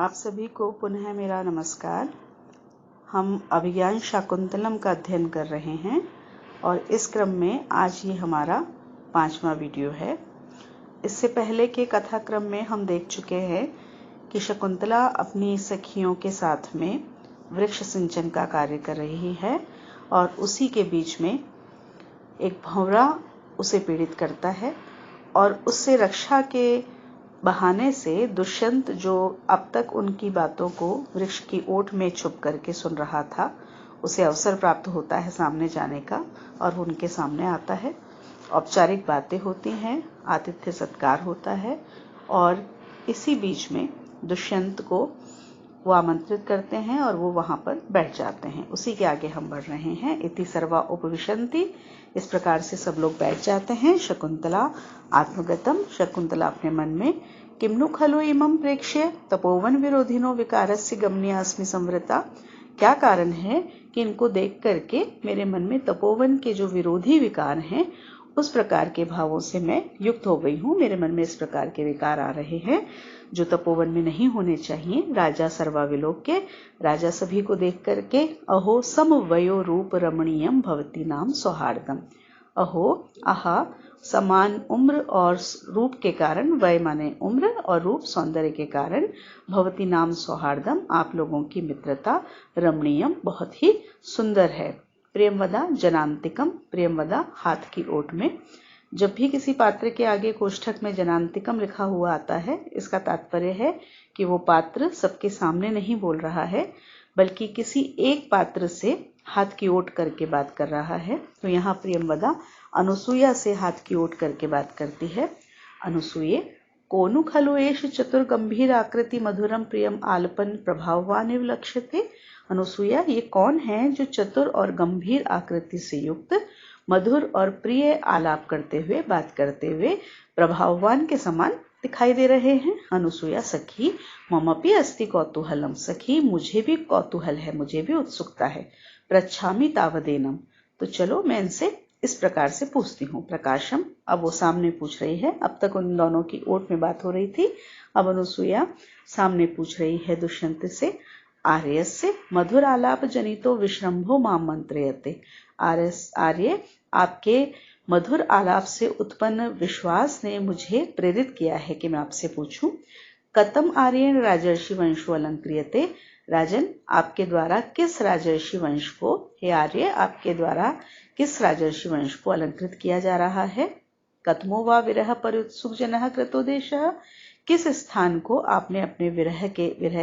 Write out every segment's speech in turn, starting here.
आप सभी को पुनः मेरा नमस्कार। हम अभिज्ञान शाकुंतलम का अध्ययन कर रहे हैं और इस क्रम में आज ये हमारा 5वां वीडियो है। इससे पहले के कथाक्रम में हम देख चुके हैं कि शकुंतला अपनी सखियों के साथ में वृक्ष सिंचन का कार्य कर रही है और उसी के बीच में एक भंवरा उसे पीड़ित करता है और उससे रक्षा के बहाने से दुष्यंत, जो अब तक उनकी बातों को वृक्ष की ओट में छुप करके सुन रहा था, उसे अवसर प्राप्त होता है सामने जाने का और उनके सामने आता है। औपचारिक बातें होती हैं, आतिथ्य सत्कार होता है और इसी बीच में दुष्यंत को वो आमंत्रित करते हैं और वो वहां पर बैठ जाते हैं। उसी के आगे हम बढ़ रहे हैं। इति सर्वा उपविशन्ति, इस प्रकार से सब लोग बैठ जाते हैं। शकुंतला आत्मगतम, शकुंतला अपने मन में, किम्नु खलु इमं प्रेक्ष्य तपोवन विरोधिनो विकारस्य गमनीया अस्मि संवृता, क्या कारण है कि इनको देख करके मेरे मन में तपोवन के जो विरोधी विकार हैं उस प्रकार के भावों से मैं युक्त हो गई हूँ। मेरे मन में इस प्रकार के विकार आ रहे हैं जो तपोवन में नहीं होने चाहिए। राजा सर्वाविलोक्य, राजा सभी को देख करके, अहो समवयो रूप रमणीयम भवती नाम सौहार्दम, अहो आहा, समान उम्र और रूप के कारण, वय माने उम्र और रूप सौंदर्य के कारण, भवती नाम सौहार्दम, आप लोगों की मित्रता, रमणीयम बहुत ही सुंदर है। प्रेमवदा जनांतिकम, प्रेमवदा हाथ की ओट में। जब भी किसी पात्र के आगे कोष्ठक में जनांतिकम लिखा हुआ आता है, इसका तात्पर्य है कि वो पात्र सबके सामने नहीं बोल रहा है बल्कि किसी एक पात्र से हाथ की ओट करके बात कर रहा है। तो यहाँ प्रेमवदा अनुसूया से हाथ की ओट करके बात करती है। अनुसूये कोनु खलु एष चतुर गंभीर आकृति मधुरम प्रियम आलपन प्रभाववान लक्ष्यते। अनुसूया, ये कौन है जो चतुर और गंभीर आकृति से युक्त, मधुर और प्रिय आलाप करते हुए, बात करते हुए प्रभाववान के समान दिखाई दे रहे हैं। अनुसूया सखी ममपि अस्ति कौतूहलम, सखी मुझे भी कौतूहल है, मुझे भी उत्सुकता है। प्रच्छामि तावदेनम, तो चलो मैं इनसे इस प्रकार से पूछती हूँ। प्रकाशम, अब वो सामने पूछ रही है। अब तक उन दोनों की ओट में बात हो रही थी, अब अनुसूया सामने पूछ रही है दुष्यंत से। आर्यस्य मधुर आलाप जनितो विश्रम्भो माम मंत्रयते, आर्य आपके मधुर आलाप से उत्पन्न विश्वास ने मुझे प्रेरित किया है कि मैं आपसे पूछूं। कतम आर्येण राजर्षि वंशो अलंक्रियते, राजन आपके द्वारा किस राजर्षि वंश को, हे आर्य आपके द्वारा किस राजर्षि वंश को अलंकृत किया जा रहा है। कतमो वा विरह परिउत्सुक जनः कृतोदेशः, किस स्थान को आपने अपने विरह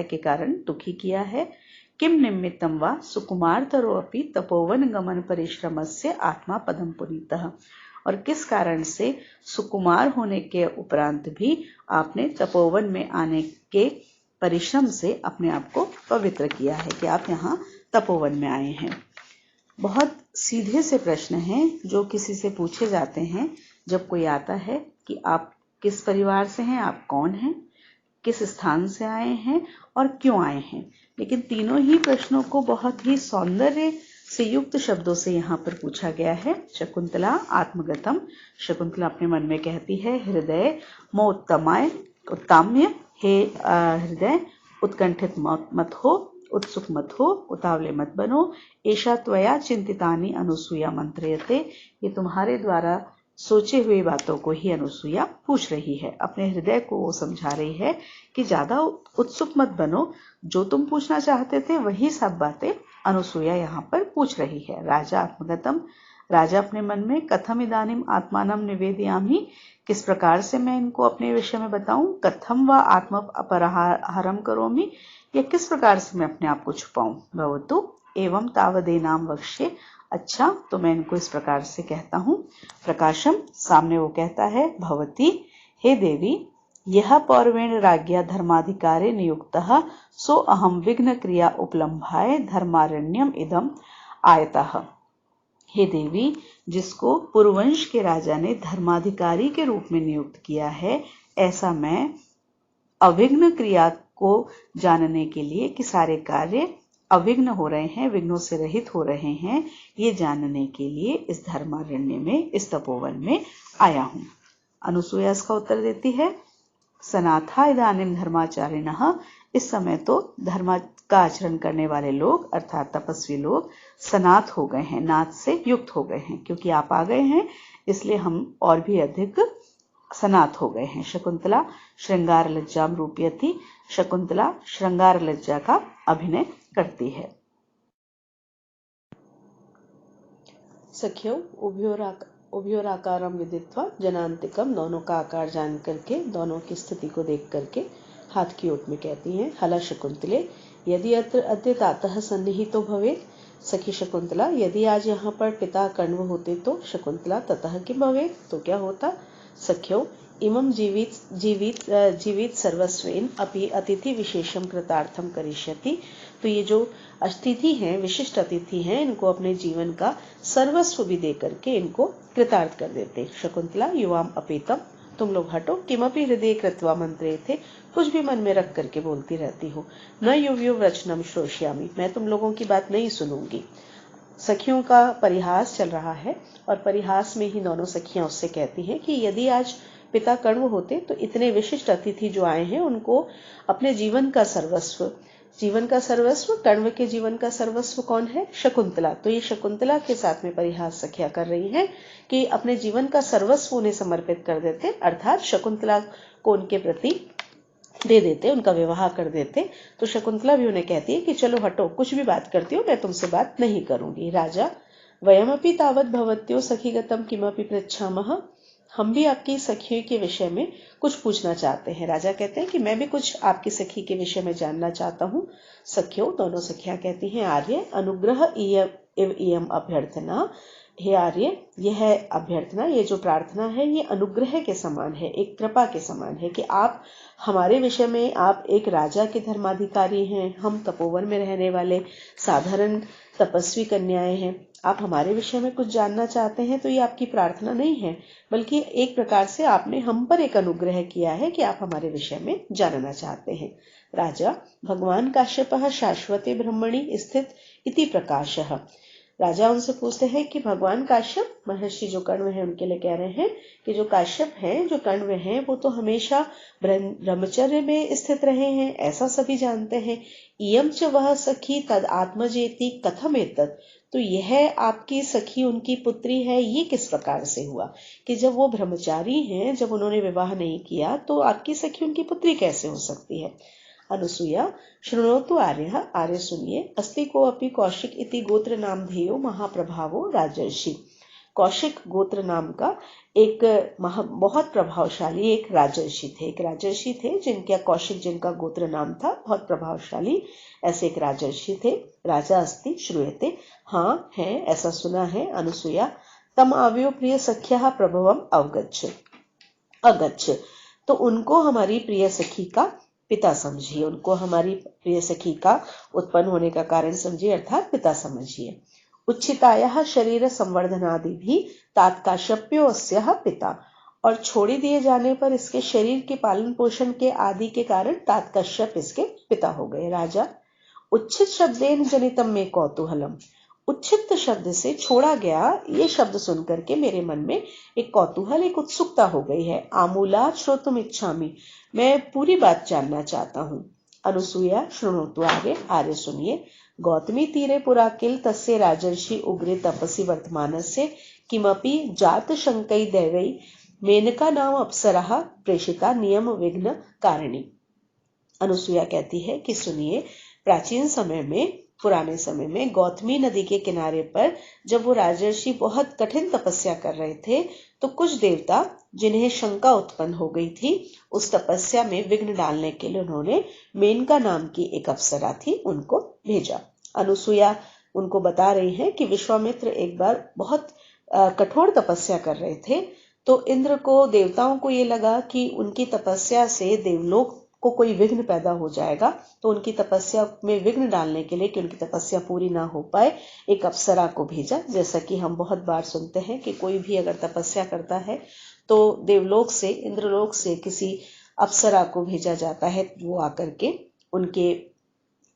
के कारण दुखी किया है। किम निमित्तं वा सुकुमारतरोऽपि तपोवन गमन परिश्रमस्य आत्मा पदम पुनीतः, और किस कारण से सुकुमार होने के उपरांत भी आपने तपोवन में आने के परिश्रम से अपने आप को पवित्र किया है कि आप यहाँ तपोवन में आए हैं। बहुत सीधे से प्रश्न हैं जो किसी से पूछे जाते हैं जब कोई आता है कि आप किस परिवार से हैं, आप कौन हैं, किस स्थान से आए हैं और क्यों आए हैं। लेकिन तीनों ही प्रश्नों को बहुत ही सौंदर्य से युक्त शब्दों से यहाँ पर पूछा गया है। शकुंतला आत्मगतम, शकुंतला अपने मन में कहती है, हृदय मोत्तमाय उत्ताम्य, हे हृदय उत्कंठित मत हो, उत्सुक मत हो, उतावले मत बनो। एषा त्वया चिंतितानि अनुसूया मंत्रयते, ये तुम्हारे द्वारा सोचे हुए बातों को ही अनुसूया पूछ रही है। अपने हृदय को वो समझा रही है कि ज्यादा उत्सुक मत बनो, जो तुम पूछना चाहते थे वही सब बातें अनुसूया यहाँ पर पूछ रही है। राजा आत्मगतम, राजा अपने मन में, कथम इदानीम आत्मानम निवेदयामि, किस प्रकार से मैं इनको अपने विषय में बताऊं। कथम व आत्म अपराहरम करोमि, या किस प्रकार से मैं अपने आप को छुपाऊं। भवतु एवं तावदेनाम वक्ष्ये, अच्छा तो मैं इनको इस प्रकार से कहता हूँ। प्रकाशम, सामने वो कहता है, भवती हे देवी, यह पौर्वेण राज्ञा धर्माधिकारे नियुक्तः सो अहम विघ्न क्रिया उपलम्भाय धर्मारण्यम इदम आयतः। हे देवी, जिसको पुरुवंश के राजा ने धर्माधिकारी के रूप में नियुक्त किया है, ऐसा मैं अविघ्न क्रिया को जानने के लिए कि सारे कार्य अविघ्न हो रहे हैं, विघ्नों से रहित हो रहे हैं, ये जानने के लिए इस धर्मारण्य में, इस तपोवन में आया हूं। अनुसूया इसका उत्तर देती है, सनाथा इदानीम धर्माचारिणः इस समय तो धर्म का आचरण करने वाले लोग अर्थात तपस्वी लोग सनाथ हो गए हैं, नाथ से युक्त हो गए हैं। क्योंकि आप आ गए हैं इसलिए हम और भी अधिक सनाथ हो गए हैं। शकुंतला श्रृंगार लज्जाम रूपयति, शकुंतला श्रृंगार लज्जा का अभिनय करती है। सख्यो उभयोराकारम विदित्वा, जनांतिकम, दोनों का आकार जान करके, दोनों की स्थिति को देख करके हाथ की ओट में कहती हैं, हला शकुंतले यदि अत्र अद्य तातः सन्निहितो भवेत्। सखी शकुंतला, यदि आज यहाँ पर पिता कण्व होते तो। शकुंतला, ततः किम भवेत्, तो क्या होता। सख्यो इमं जीवित सर्वस्वेन अपि अतिथि विशेषम कृतार्थम करिष्यति। तो ये जो अतिथि हैं, विशिष्ट अतिथि हैं, इनको अपने जीवन का सर्वस्व भी दे करके इनको कृतार्थ कर देते। शकुंतला, युवाम अपेतम, तुम लोग हटो, किमपि हृदय कृत्वा मंत्रे थे, कुछ भी मन में रख करके बोलती रहती हो। न युवयो वचनम श्रोष्यामि, मैं तुम लोगों की बात नहीं सुनूंगी। सखियों का परिहास चल रहा है और परिहास में ही दोनों सखियां उससे कहती हैं कि यदि आज पिता कण्व होते तो इतने विशिष्ट अतिथि जो आए हैं उनको अपने जीवन का सर्वस्व, कण्व के जीवन का सर्वस्व कौन है, शकुंतला। तो ये शकुंतला के साथ में परिहास सखियां कर रही हैं कि अपने जीवन का सर्वस्व उन्हें समर्पित कर देते, अर्थात शकुंतला को उनके प्रति दे देते, उनका विवाह कर देते। तो शकुंतला भी उन्हें कहती है कि चलो हटो, कुछ भी बात करती हो, मैं तुमसे बात नहीं करूंगी। राजा, वयमपि तावत भवत्यो सखीगतम किमपि पृच्छामः, हम भी आपकी सखी के विषय में कुछ पूछना चाहते हैं। राजा कहते हैं कि मैं भी कुछ आपकी सखी के विषय में जानना चाहता हूँ। सखियों, दोनों सखियां कहती हैं, आर्य अनुग्रह इव इयम अभ्यर्थना, हे आर्य, यह अभ्यर्थना, ये जो प्रार्थना है, ये अनुग्रह के समान है, एक कृपा के समान है कि आप हमारे विषय में, आप एक राजा के धर्माधिकारी हैं, हम तपोवन में रहने वाले साधारण तपस्वी कन्याएं हैं, आप हमारे विषय में कुछ जानना चाहते हैं। तो ये आपकी प्रार्थना नहीं है, बल्कि एक प्रकार से आपने हम पर एक अनुग्रह किया है कि आप हमारे विषय में जानना चाहते हैं। राजा, भगवान काश्यपः शाश्वते ब्रह्मणि स्थित इति प्रकाशः। राजा उनसे पूछते हैं कि भगवान काश्यप, महर्षि जो कण्व है उनके लिए कह रहे हैं कि जो काश्यप हैं, जो कण्व हैं, वो तो हमेशा ब्रह्मचर्य में स्थित रहे हैं, ऐसा सभी जानते हैं। इयम च वह सखी तद आत्मजेति कथम एतत्, तो यह आपकी सखी उनकी पुत्री है, ये किस प्रकार से हुआ कि जब वो ब्रह्मचारी हैं, जब उन्होंने विवाह नहीं किया, तो आपकी सखी उनकी पुत्री कैसे हो सकती है। अनुसूया, शृणोतु आर्यः, आर्य सुनिए, अस्ति को अपि कौशिक इति गोत्र नाम धेयो महाप्रभावो राजर्षि। कौशिक गोत्र नाम का एक बहुत प्रभावशाली एक राजर्षि थे, जिनका कौशिक, जिनका गोत्र नाम था, बहुत प्रभावशाली ऐसे एक राजर्षि थे। राजा अस्ति श्रूयते, हाँ है, ऐसा सुना है। अनुसूया, तम आव्यो प्रिय सख्या प्रभवम अगच्छ, तो उनको हमारी प्रिय सखी का पिता समझिए, उनको हमारी प्रिय सखी का उत्पन्न होने का कारण समझिए, अर्थात पिता समझिए। उच्छितायाः शरीर संवर्धनादि भी तात्काश्यप्यो अस्याः पिता, और छोड़ी दिए जाने पर इसके शरीर के पालन पोषण के आदि के कारण तात्काश्यप इसके पिता हो गए। राजा, उच्छित शब्देन जनितम में कौतूहलम, उच्छित शब्द से छोड़ा गया ये शब्द सुनकर के मेरे मन में एक कौतूहल, एक उत्सुकता हो गई है। आमूलात् श्रोतुम इच्छामि, मैं पूरी बात जानना चाहता हूँ। अनुसूया, शृणोतु आगे, आर्य सुनिए। गौतमी तीरे पुरा किल तस्य राजर्षि उग्रे तपसि वर्तमानस्य किमपि जात शंकै दैवै मेनका नाम अप्सरः प्रेषिता नियम विघ्न कारिणी। अनुसूया कहती है कि सुनिए, प्राचीन समय में, पुराने समय में गौतमी नदी के किनारे पर जब वो राजर्षि बहुत कठिन तपस्या कर रहे थे, तो कुछ देवता जिन्हें शंका उत्पन्न हो गई थी, उस तपस्या में विघ्न डालने के लिए उन्होंने मेनका नाम की एक अप्सरा थी, उनको भेजा। अनुसूया उनको बता रही है कि विश्वामित्र एक बार बहुत कठोर तपस्या कर रहे थे, तो इंद्र को, देवताओं को ये लगा कि उनकी तपस्या से देवलोक को कोई विघ्न पैदा हो जाएगा, तो उनकी तपस्या में विघ्न डालने के लिए, कि उनकी तपस्या पूरी ना हो पाए, एक अप्सरा को भेजा। जैसा कि हम बहुत बार सुनते हैं कि कोई भी अगर तपस्या करता है तो देवलोक से, इंद्रलोक से किसी अप्सरा को भेजा जाता है, वो आकर के उनके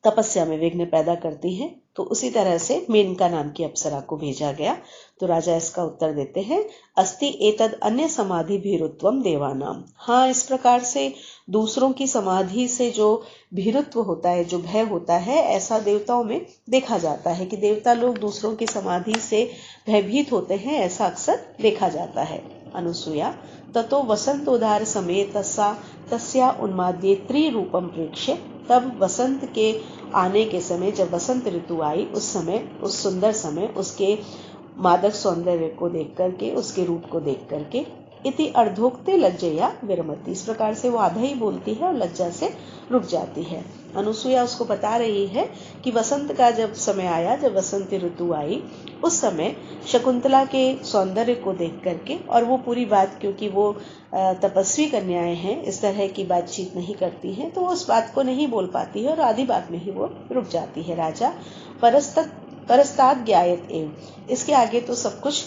तपस्या में विघ्न पैदा करती हैं। तो उसी तरह से मेनका नाम की अप्सरा को भेजा गया। तो राजा इसका उत्तर देते हैं, अस्ति एतद अन्य समाधि भीरुत्वम देवानाम। हाँ, इस प्रकार से दूसरों की समाधि से जो भीरुत्व होता है, जो भय होता है, ऐसा देवताओं में देखा जाता है कि देवता लोग दूसरों की समाधि से भयभीत होते हैं, ऐसा अक्सर देखा जाता है। अनुसूया, ततो वसंतोदार समेत तस्या उन्माद्ये त्रिरूपम प्रेक्ष्य। तब वसंत के आने के समय, जब वसंत ऋतु आई, उस समय, उस सुंदर समय, उसके मादक सौंदर्य को देख करके, उसके रूप को देख करके, इति अर्धोक्ते लज्जया विरमति। इस प्रकार से वो आधा ही बोलती है और लज्जा से रुक जाती है। अनुसूया उसको बता रही है कि वसंत का जब समय आया, जब वसंत ऋतु आई, उस समय शकुंतला के सौंदर्य को देख करके, और वो पूरी बात, क्योंकि वो तपस्वी कन्याएं हैं, इस तरह की बातचीत नहीं करती हैं, तो वो उस बात को नहीं बोल पाती है और आधी बात में ही वो रुक जाती है। राजा, परस्ताद ज्ञायत एव। इसके आगे तो सब कुछ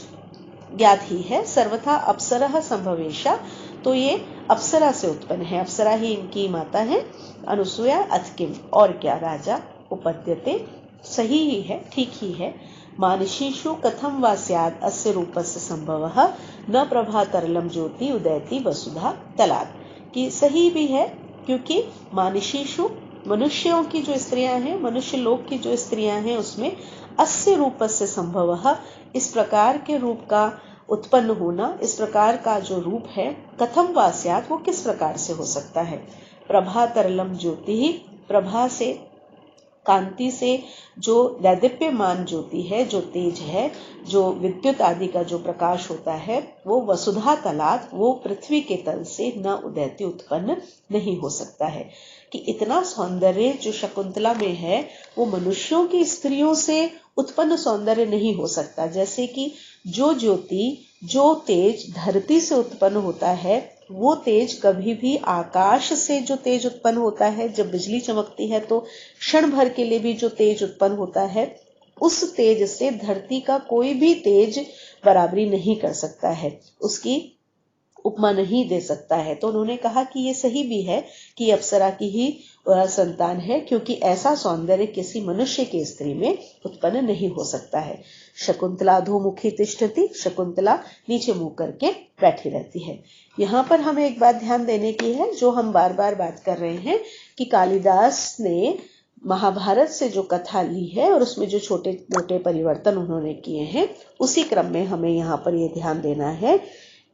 ज्ञात ही है। सर्वथा अप्सरः संभवेशा। तो ये अप्सरा से उत्पन्न है, अप्सरा ही इनकी माता है। अनुसूया, अथ किम, और क्या। राजा, उपद्यते, सही ही है, ठीक ही है। मानसीषु कथम वा स्याद अस्य रूपस्य संभवः न प्रभा तरलम ज्योति उदयति वसुधा तलात्। कि सही भी है, क्योंकि मानसीषु, मनुष्यों की जो स्त्रियां हैं, मनुष्य लोक की जो स्त्रियां हैं, उसमें अस्य रूपस्य संभवः, इस प्रकार के रूप का उत्पन्न होना, इस प्रकार का जो रूप है, कथम वा स्यात्, वो किस प्रकार से हो सकता है। प्रभा तरलम ज्योति, प्रभा से, कांति से जो दैदीप्यमान ज्योति है, जो तेज है, जो विद्युत आदि का जो प्रकाश होता है, वो वसुधा तलात्, वो पृथ्वी के तल से न उदयति, उत्पन्न नहीं हो सकता है। कि इतना सौंदर्य जो शकुंतला में है, वो मनुष्यों की स्त्रियों से उत्पन्न सौंदर्य नहीं हो सकता। जैसे कि जो ज्योति, जो तेज धरती से उत्पन्न होता है, वो तेज कभी भी आकाश से जो तेज उत्पन्न होता है, जब बिजली चमकती है तो क्षण भर के लिए भी जो तेज उत्पन्न होता है, उस तेज से धरती का कोई भी तेज बराबरी नहीं कर सकता है, उसकी उपमा नहीं दे सकता है। तो उन्होंने कहा कि ये सही भी है कि अप्सरा की ही संतान है, क्योंकि ऐसा सौंदर्य किसी मनुष्य की स्त्री में उत्पन्न नहीं हो सकता है। शकुंतला अधोमुखी तिष्ठति, शकुंतला नीचे मुंह करके बैठी रहती है। यहाँ पर हमें एक बात ध्यान देने की है, जो हम बार बार बात कर रहे हैं, कि कालिदास ने महाभारत से जो कथा ली है और उसमें जो छोटे मोटे परिवर्तन उन्होंने किए हैं, उसी क्रम में हमें यहाँ पर यह ध्यान देना है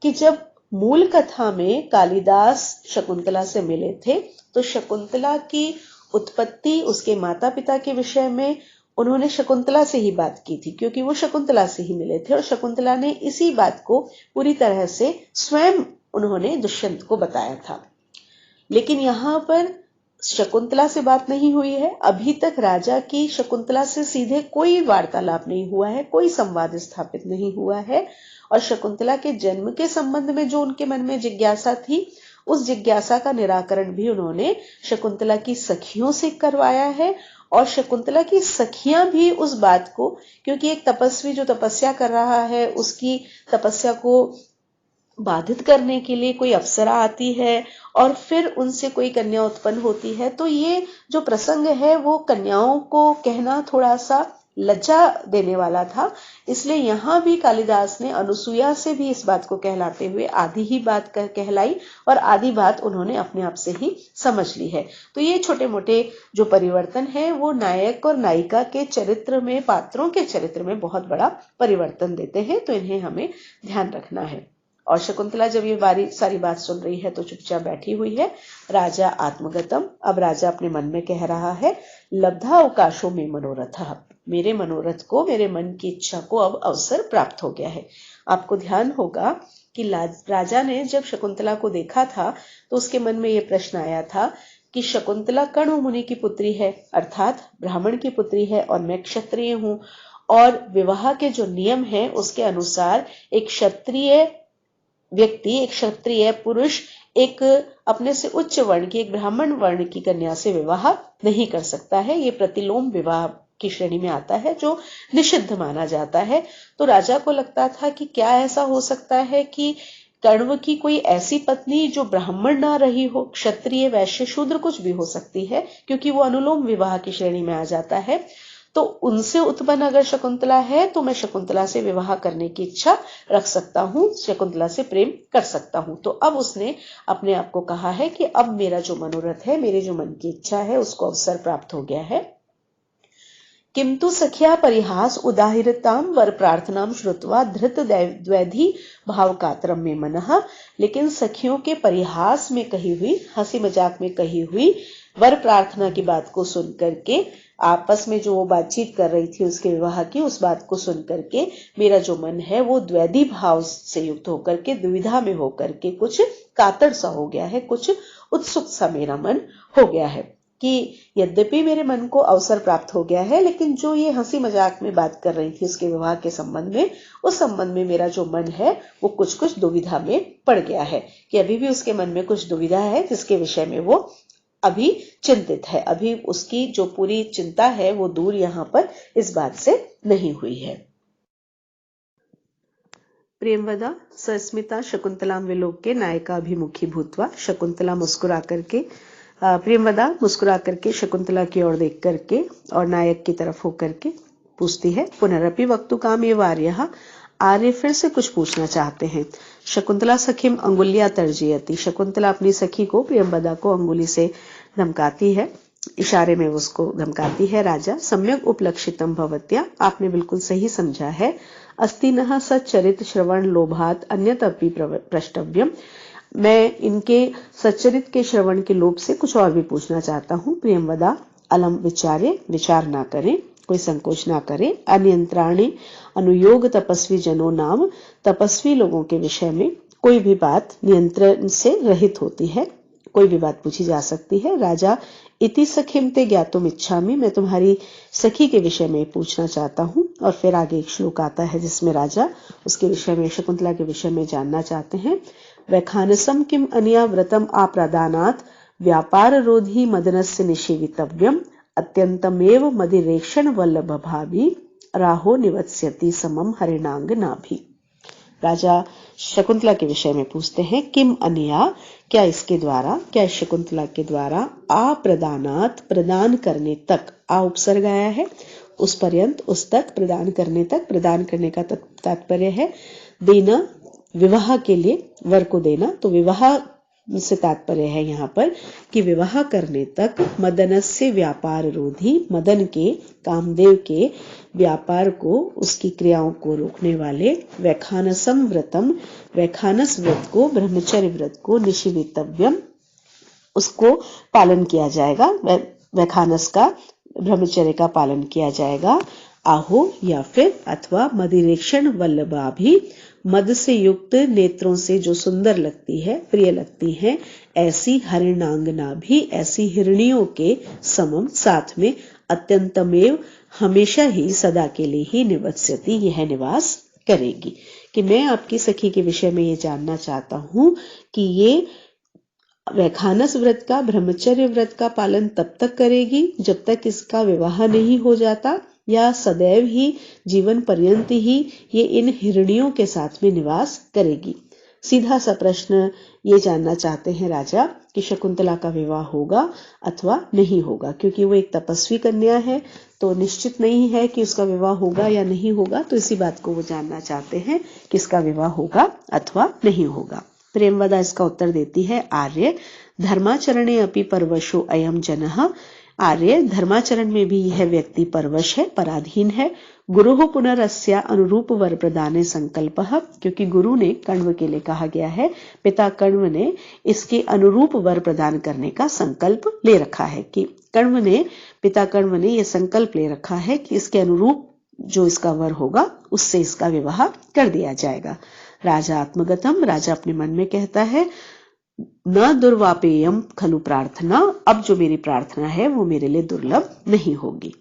कि जब मूल कथा में कालिदास शकुंतला से मिले थे, तो शकुंतला की उत्पत्ति, उसके माता पिता के विषय में उन्होंने शकुंतला से ही बात की थी, क्योंकि वो शकुंतला से ही मिले थे, और शकुंतला ने इसी बात को पूरी तरह से स्वयं उन्होंने दुष्यंत को बताया था। लेकिन यहाँ पर शकुंतला से बात नहीं हुई है, अभी तक राजा की शकुंतला से सीधे कोई वार्तालाप नहीं हुआ है, कोई संवाद स्थापित नहीं हुआ है, और शकुंतला के जन्म के संबंध में जो उनके मन में जिज्ञासा थी, उस जिज्ञासा का निराकरण भी उन्होंने शकुंतला की सखियों से करवाया है। और शकुंतला की सखियां भी उस बात को, क्योंकि एक तपस्वी जो तपस्या कर रहा है, उसकी तपस्या को बाधित करने के लिए कोई अप्सरा आती है और फिर उनसे कोई कन्या उत्पन्न होती है, तो ये जो प्रसंग है वो कन्याओं को कहना थोड़ा सा लज्जा देने वाला था। इसलिए यहाँ भी कालिदास ने अनुसूया से भी इस बात को कहलाते हुए आधी ही बात कहलाई और आधी बात उन्होंने अपने आप से ही समझ ली है। तो ये छोटे मोटे जो परिवर्तन है, वो नायक और नायिका के चरित्र में, पात्रों के चरित्र में बहुत बड़ा परिवर्तन देते हैं, तो इन्हें हमें ध्यान रखना है। और शकुंतला जब ये सारी बात सुन रही है तो चुपचाप बैठी हुई है। राजा आत्मगतम, अब राजा अपने मन में कह रहा है, लब्धा अवकाशो में मनोरथ, मेरे मनोरथ को, मेरे मन की इच्छा को अब अवसर प्राप्त हो गया है। आपको ध्यान होगा कि राजा ने जब शकुंतला को देखा था तो उसके मन में यह प्रश्न आया था कि शकुंतला कण्व मुनि की पुत्री है, अर्थात ब्राह्मण की पुत्री है, और मैं क्षत्रिय हूं, और विवाह के जो नियम है उसके अनुसार एक क्षत्रिय व्यक्ति, एक क्षत्रिय पुरुष एक अपने से उच्च वर्ण की, एक ब्राह्मण वर्ण की कन्या से विवाह नहीं कर सकता है। ये प्रतिलोम विवाह की श्रेणी में आता है, जो निषिद्ध माना जाता है। तो राजा को लगता था कि क्या ऐसा हो सकता है कि कण्व की कोई ऐसी पत्नी जो ब्राह्मण ना रही हो, क्षत्रिय वैश्य शूद्र कुछ भी हो सकती है, क्योंकि वो अनुलोम विवाह की श्रेणी में आ जाता है। तो उनसे उत्पन्न अगर शकुंतला है तो मैं शकुंतला से विवाह करने की इच्छा रख सकता हूं, शकुंतला से प्रेम कर सकता हूं। तो अब उसने अपने आप को कहा है कि अब मेरा जो मनोरथ है, मेरे जो मन की इच्छा है, उसको अवसर प्राप्त हो गया है। किंतु सख्या परिहास उदाहृताम वर प्रार्थनाम श्रुत्वा धृत द्वैधी भाव कातरम में मनः। लेकिन सखियों के परिहास में कही हुई, हंसी मजाक में कही हुई वर प्रार्थना की बात को सुन करके, आपस में जो वो बातचीत कर रही थी उसके विवाह की, उस बात को सुन करके मेरा जो मन है वो द्वैधी भाव से युक्त होकर के, दुविधा में होकर के कुछ कातर सा हो गया है, कुछ उत्सुक सा मेरा मन हो गया है कि यद्यपि मेरे मन को अवसर प्राप्त हो गया है, लेकिन जो ये हंसी मजाक में बात कर रही थी उसके विवाह के संबंध में, उस संबंध में मेरा जो मन है वो कुछ कुछ दुविधा में पड़ गया है, कि अभी भी उसके मन में कुछ दुविधा है जिसके विषय में वो अभी चिंतित है। अभी उसकी जो पूरी चिंता है वो दूर यहाँ पर इस बात से नहीं हुई है। प्रेमवदा सस्मिता शकुंतलाम विलोक्य नायिकाभिमुखी भूत्वा। शकुंतला मुस्कुरा करके, प्रेमवदा मुस्कुरा करके शकुंतला की ओर देख करके और नायक की तरफ होकर के पूछती है, पुनरपि वक्तुकाम एव आर्यः। आर्य फिर से कुछ पूछना चाहते हैं। शकुंतला सखीम अंगुलिया तर्जयति। शकुंतला अपनी सखी को, प्रेमवदा को अंगुली से धमकाती है, इशारे में उसको धमकाती है। राजा सम्यक उपलक्षितम भवत्या। आपने बिल्कुल सही समझा है। अस्तिनः सच्चरित श्रवण लोभात अन्यतपि प्रष्टव्यम। मैं इनके सच्चरित के श्रवण के लोभ से कुछ और भी पूछना चाहता हूँ। प्रेमवदा अलम विचारे, विचार ना करें, कोई संकोच ना करें। अनियंत्राणी अनुयोग तपस्वी जनों नाम। तपस्वी लोगों के विषय में कोई भी बात नियंत्रण से रहित होती है, कोई भी बात पूछी जा सकती है। राजा इति सखिम ते ज्ञातुम इच्छामि। मैं तुम्हारी सखी के विषय में पूछना चाहता हूँ। और फिर आगे एक श्लोक आता है जिसमें राजा उसके विषय में, शकुंतला के विषय में जानना चाहते हैं। वैखानसम किम अनिया व्रतम आप्रदानात् व्यापार रोधी मदनस्य निषेवितव्यम अत्यंतमेव मदिरेक्षण वल्लभ भाभी राहो निवत्स्यति समम हरिणांग नाभि। राजा शकुंतला के विषय में पूछते हैं, किम अनिया, क्या इसके द्वारा, क्या शकुंतला के द्वारा, आप्रदानात् प्रदान करने तक, आ उपसर्ग आया है, उस पर्यंत, उस तक, प्रदान करने तक, प्रदान करने का तात्पर्य है देना, विवाह के लिए वर को देना। तो विवाह से तात्पर्य है यहाँ पर कि विवाह करने तक मदनस्य व्यापार रोधी, मदन के, कामदेव के व्यापार को, उसकी क्रियाओं को रोकने वाले, वैखानसम व्रतम, वैखानस व्रत को, ब्रह्मचर्य व्रत को, निषिवितव्यम, उसको पालन किया जाएगा, वैखानस का, ब्रह्मचर्य का पालन किया जाएगा। आहो या फिर अथवा मदिरेक्षण वल्लभा भी, मद से युक्त नेत्रों से जो सुंदर लगती है, प्रिय लगती है, ऐसी हरिणांगना भी, ऐसी हिरणियों के समम, साथ में, अत्यंतमेव, हमेशा ही, सदा के लिए ही, निवत्स्यति, यह निवास करेगी। कि मैं आपकी सखी के विषय में ये जानना चाहता हूं कि ये वैखानस व्रत का, ब्रह्मचर्य व्रत का पालन तब तक करेगी जब तक इसका विवाह नहीं हो जाता, या सदैव ही, जीवन पर्यंत ही ये इन हिरणियों के साथ में निवास करेगी। सीधा सा प्रश्न ये जानना चाहते हैं राजा कि शकुंतला का विवाह होगा अथवा नहीं होगा, क्योंकि वो एक तपस्वी कन्या है, तो निश्चित नहीं है कि उसका विवाह होगा या नहीं होगा। तो इसी बात को वो जानना चाहते हैं कि इसका विवाह होगा अथवा नहीं होगा। प्रेमवदा इसका उत्तर देती है, आर्य धर्माचरणे अपि परवशो अयम जनः। आर्य धर्माचरण में भी यह व्यक्ति परवश है, पराधीन है। गुरु पुनरस्या अनुरूप वर प्रदाने संकल्प, क्योंकि गुरु ने, कण्व के लिए कहा गया है, पिता कण्व ने इसके अनुरूप वर प्रदान करने का संकल्प ले रखा है, कि पिता कण्व ने यह संकल्प ले रखा है कि इसके अनुरूप जो इसका वर होगा उससे इसका विवाह कर दिया जाएगा। राजा आत्मगतम, राजा अपने मन में कहता है, न दुर्वापेयम खलु प्रार्थना, अब जो मेरी प्रार्थना है वो मेरे लिए दुर्लभ नहीं होगी।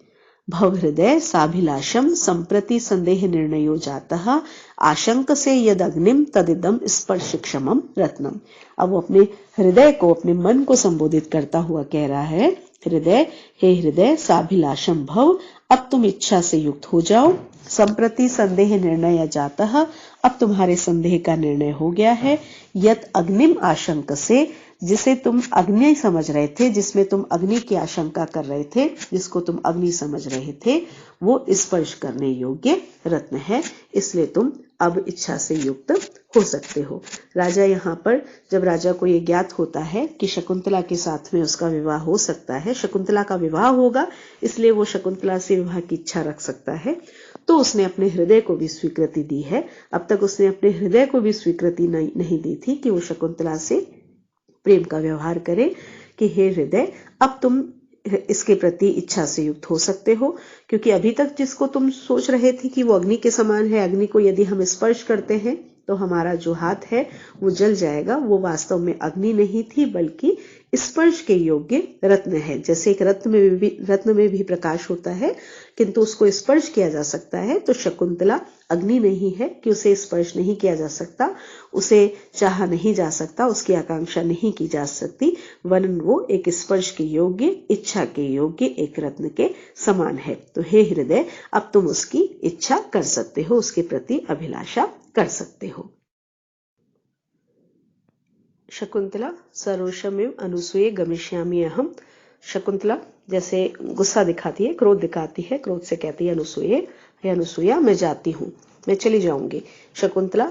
भव हृदय साभिलाषम संप्रति संदेह निर्णयो जातः आशंक से यद अग्निम तदिदम स्पर्श क्षमम रत्नम। अब वो अपने हृदय को, अपने मन को संबोधित करता हुआ कह रहा है, हृदय, हे हृदय, साभिलाषम भव, अब तुम इच्छा से युक्त हो जाओ। संप्रति संदेह निर्णय जातः, अब तुम्हारे संदेह का निर्णय हो गया है। यत अग्निम आशंक से, जिसे तुम अग्नि समझ रहे थे, जिसमें तुम अग्नि की आशंका कर रहे थे, जिसको तुम अग्नि समझ रहे थे, वो स्पर्श करने योग्य रत्न है, इसलिए तुम अब इच्छा से युक्त हो सकते हो। राजा यहाँ पर, जब राजा को ये ज्ञात होता है कि शकुंतला के साथ में उसका विवाह हो सकता है, शकुंतला का विवाह होगा, इसलिए वो शकुंतला से विवाह की इच्छा रख सकता है, तो उसने अपने हृदय को भी स्वीकृति दी है। अब तक उसने अपने हृदय को भी स्वीकृति नहीं दी थी कि वो शकुंतला से प्रेम का व्यवहार करे कि हे हृदय, अब तुम इसके प्रति इच्छा से युक्त हो सकते हो, क्योंकि अभी तक जिसको तुम सोच रहे थे कि वो अग्नि के समान है, अग्नि को यदि हम स्पर्श करते हैं तो हमारा जो हाथ है वो जल जाएगा, वो वास्तव में अग्नि नहीं थी बल्कि स्पर्श के योग्य रत्न है। जैसे एक रत्न में भी प्रकाश होता है किंतु उसको स्पर्श किया जा सकता है, तो शकुंतला अग्नि नहीं है कि उसे स्पर्श नहीं किया जा सकता, उसे चाहा नहीं जा सकता, उसकी आकांक्षा नहीं की जा सकती, वरन वो एक स्पर्श के योग्य, इच्छा के योग्य एक रत्न के समान है। तो हे हृदय, अब तुम उसकी इच्छा कर सकते हो, उसके प्रति अभिलाषा कर सकते हो। शकुंतला सरोषमेव अनुसूये गमिष्यामि अहम। शकुंतला जैसे गुस्सा दिखाती है, क्रोध दिखाती है, क्रोध से कहती है अनुसूये, हे अनुसूया मैं जाती हूँ, मैं चली जाऊंगी। शकुंतला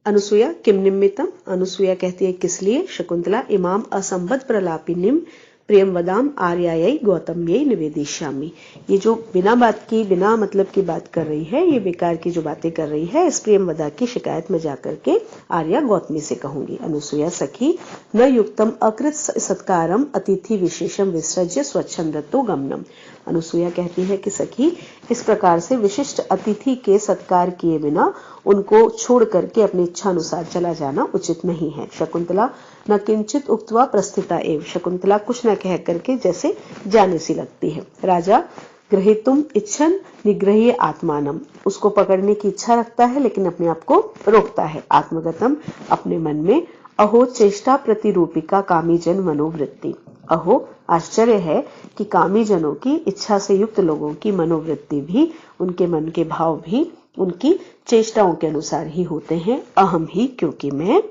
अनुसूया किम निमित्तम, अनुसूया कहती है किस लिए। शकुंतला इमाम असंबद्ध प्रलापिनीम प्रेम वदाम आर्यायै गौतम्यै निवेदिष्यामि। ये जो बिना बात की, बिना मतलब की बात कर रही है, ये बेकार की जो बातें कर रही है, इस प्रेम वदा की शिकायत में जाकर के आर्या गौतमी से कहूंगी। अनुसूया सखी न युक्तम अकृत सत्कारम अतिथि विशेषम विसृज्य स्वच्छंदतो गमनम। अनुसूया कहती है कि सखी, इस प्रकार से विशिष्ट अतिथि के सत्कार किए बिना उनको छोड़ करके अपनी इच्छा अनुसार चला जाना उचित नहीं है। शकुंतला न किंचित उक्त्वा प्रस्थिता एव। शकुंतला कुछ न कह करके जैसे जाने सी लगती है। राजा ग्रहीतुम इच्छन निग्रह्य आत्मानम, उसको पकड़ने की इच्छा रखता है लेकिन अपने आप को रोकता है। आत्मगतम, अपने मन में। अहो चेष्टा प्रतिरूपिका कामी जन मनोवृत्ति। अहो आश्चर्य है कि कामी जनों की, इच्छा से युक्त लोगों की मनोवृत्ति भी, उनके मन के भाव भी उनकी चेष्टाओं के अनुसार ही होते हैं। अहम ही, क्योंकि मैं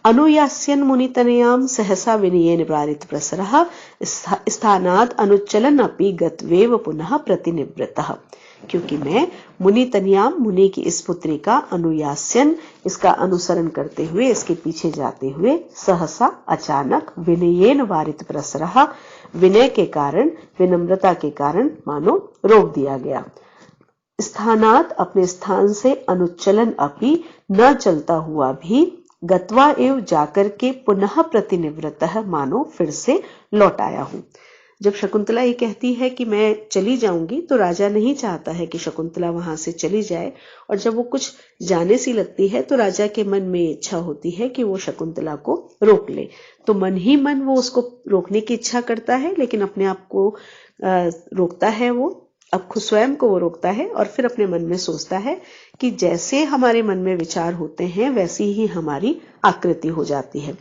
अनुयास्यन मुनितनयाम सहसा विनयेन प्रारित प्रसरः स्थानात् अनुच्चलन अपि गत्वेव पुनः प्रतिनिवृतः। क्योंकि मैं मुनितनयाम, मुनि की इस पुत्री का अनुयास्यन, इसका अनुसरण करते हुए, इसके पीछे जाते हुए, सहसा अचानक, विनयेन वारित प्रसरः, विनय के कारण, विनम्रता के कारण मानो रोक दिया गया। स्थानात्, अपने स्थान से, अनुच्चलन अपि, न चलता हुआ भी, गत्वा एव, जाकर के, पुनः प्रतिनिवृतः, मानो फिर से लौट आया हूं। जब शकुंतला ये कहती है कि मैं चली जाऊंगी, तो राजा नहीं चाहता है कि शकुंतला वहां से चली जाए, और जब वो कुछ जाने सी लगती है तो राजा के मन में इच्छा होती है कि वो शकुंतला को रोक ले। तो मन ही मन वो उसको रोकने की इच्छा करता है, लेकिन अपने आप को रोकता है। वो अब खुद स्वयं को वो रोकता है और फिर अपने मन में सोचता है कि जैसे हमारे मन में विचार होते हैं वैसी ही हमारी आकृति हो जाती है।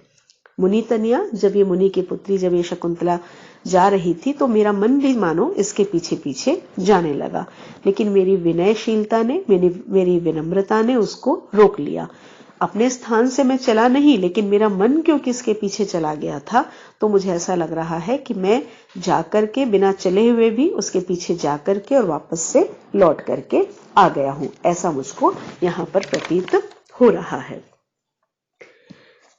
मुनि तनिया, जब ये मुनि की पुत्री, जब ये शकुंतला जा रही थी तो मेरा मन भी मानो इसके पीछे पीछे जाने लगा, लेकिन मेरी विनयशीलता ने, मेरी विनम्रता ने उसको रोक लिया। अपने स्थान से मैं चला नहीं, लेकिन मेरा मन क्योंकि इसके पीछे चला गया था, तो मुझे ऐसा लग रहा है कि मैं जाकर के, बिना चले हुए भी उसके पीछे जाकर के और वापस से लौट करके आ गया हूं, ऐसा मुझको यहाँ पर प्रतीत हो रहा है।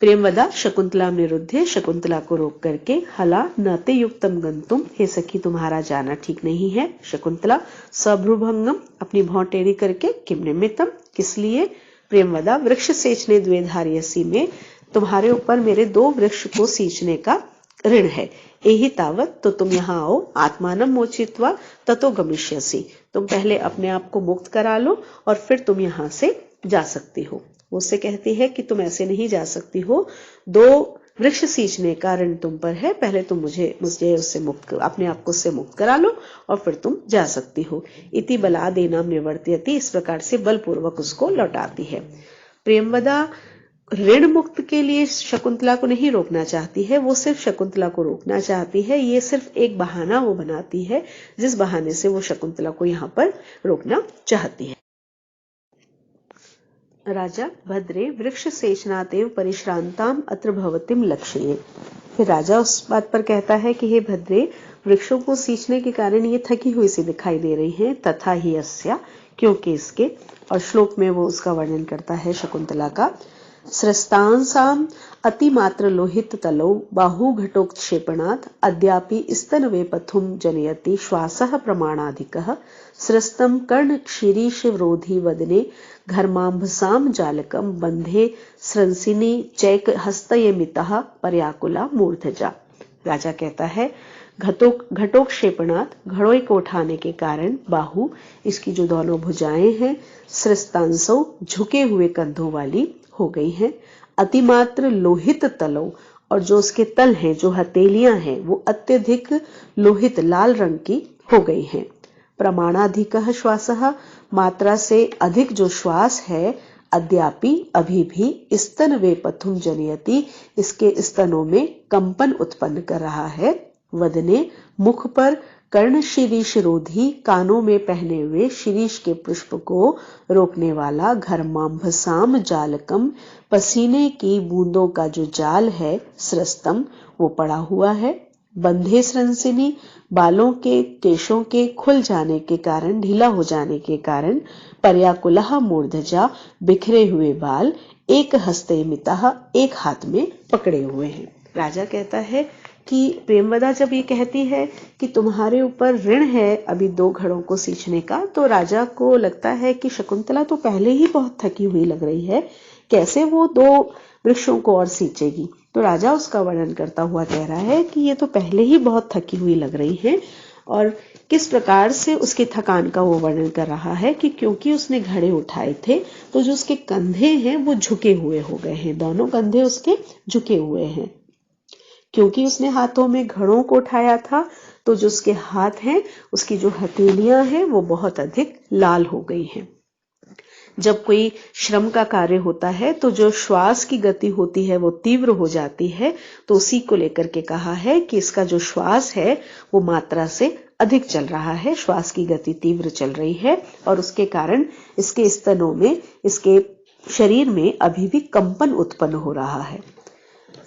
प्रेमवदा शकुंतला निरुद्धे, शकुंतला को रोक करके, हला नते युक्तम गंतुम, हे सखी तुम्हारा जाना ठीक नहीं है। शकुंतला सभ्रुभंगम, अपनी भौं टेढ़ी करके, किम निमित्तम, किस लिए। प्रेमवदा वृक्ष सेचने द्वेधार्यसी में, तुम्हारे ऊपर मेरे 2 वृक्ष को सींचने का ऋण है। एहि तावत, तो तुम यहाँ आओ, आत्मानम मोचित्वा ततो गमिष्यसि, तुम पहले अपने आप को मुक्त करा लो और फिर तुम यहाँ से जा सकती हो। उससे कहती है कि तुम ऐसे नहीं जा सकती हो, 2 वृक्ष सींचने का ऋण तुम पर है, पहले तुम मुझे उससे मुक्त, अपने आप को उससे मुक्त करा लो और फिर तुम जा सकती हो। इति बलादेनाम निवर्त्यति, इस प्रकार से बलपूर्वक उसको लौटाती है। प्रेमवदा ऋण मुक्त के लिए शकुंतला को नहीं रोकना चाहती है, वो सिर्फ शकुंतला को रोकना चाहती है। ये सिर्फ एक बहाना वो बनाती है, जिस बहाने से वो शकुंतला को यहाँ पर रोकना चाहती है। राजा भद्रे वृक्ष सेचनातेव परिश्रांताम अत्र भवतिम लक्ष्ये। फिर राजा उस बात पर कहता है कि हे भद्रे, वृक्षों को सींचने के कारण ये थकी हुई सी दिखाई दे रही हैं, तथा ही अस्या, क्योंकि इसके। और श्लोक में वो उसका वर्णन करता है शकुंतला का। स्रस्तांसाम अतिमात्र लोहित तलौ बाहु घटोत्क्षेपणात् अद्यापि स्तनवे पथुम जनयति श्वासः प्रमाणाधिकः स्रस्तं कर्ण क्षीरीशरोधि वदने घर्मांभसाम जालकम बंधे स्रंसिनी चैक हस्तयमितः पर्याकुला मूर्धजा। राजा कहता है घटोक्षेपणात्, घड़ों को उठाने के कारण, बाहु, इसकी जो दोनों भुजाएं हैं, स्रस्तांसो, झुके हुए कंधों वाली हो गई हैं, अतिमात्र लोहित तलों, और जो उसके तल हैं, जो हथेलियां हैं, वो अत्यधिक लोहित लाल रंग की हो गई हैं। प्रमाणाधिकः श्वासः, मात्रा से अधिक जो श्वास है, अद्यापि, अभी भी, स्तन वे पथुम जनयति, इसके स्तनों में कंपन उत्पन्न कर रहा है। वदने, मुख पर, कर्ण शिरीष रोधी, कानों में पहने हुए शिरीष के पुष्प को रोकने वाला, घर्मांभसाम जालकम, पसीने की बूंदों का जो जाल है, स्रस्तम, वो पड़ा हुआ है। बंधे स्रंसिनी, बालों के, केशों के खुल जाने के कारण, ढीला हो जाने के कारण, पर्याकुलः मूर्धजा, बिखरे हुए बाल, एक हस्ते मितः, एक हाथ में पकड़े हुए हैं। राजा कहता है कि प्रेमवदा जब ये कहती है कि तुम्हारे ऊपर ऋण है अभी 2 घड़ों को सींचने का, तो राजा को लगता है कि शकुंतला तो पहले ही बहुत थकी हुई लग रही है, कैसे वो 2 वृक्षों को और सींचेगी। तो राजा उसका वर्णन करता हुआ कह रहा है कि ये तो पहले ही बहुत थकी हुई लग रही है, और किस प्रकार से उसके थकान का वो वर्णन कर रहा है कि क्योंकि उसने घड़े उठाए थे, तो जो उसके कंधे हैं वो झुके हुए हो गए हैं, दोनों कंधे उसके झुके हुए हैं। क्योंकि उसने हाथों में घड़ों को उठाया था, तो जो उसके हाथ हैं, उसकी जो हथेलियां हैं, वो बहुत अधिक लाल हो गई हैं। जब कोई श्रम का कार्य होता है, तो जो श्वास की गति होती है वो तीव्र हो जाती है, तो उसी को लेकर के कहा है कि इसका जो श्वास है वो मात्रा से अधिक चल रहा है, श्वास की गति तीव्र चल रही है, और उसके कारण इसके स्तनों में, इसके शरीर में अभी भी कंपन उत्पन्न हो रहा है।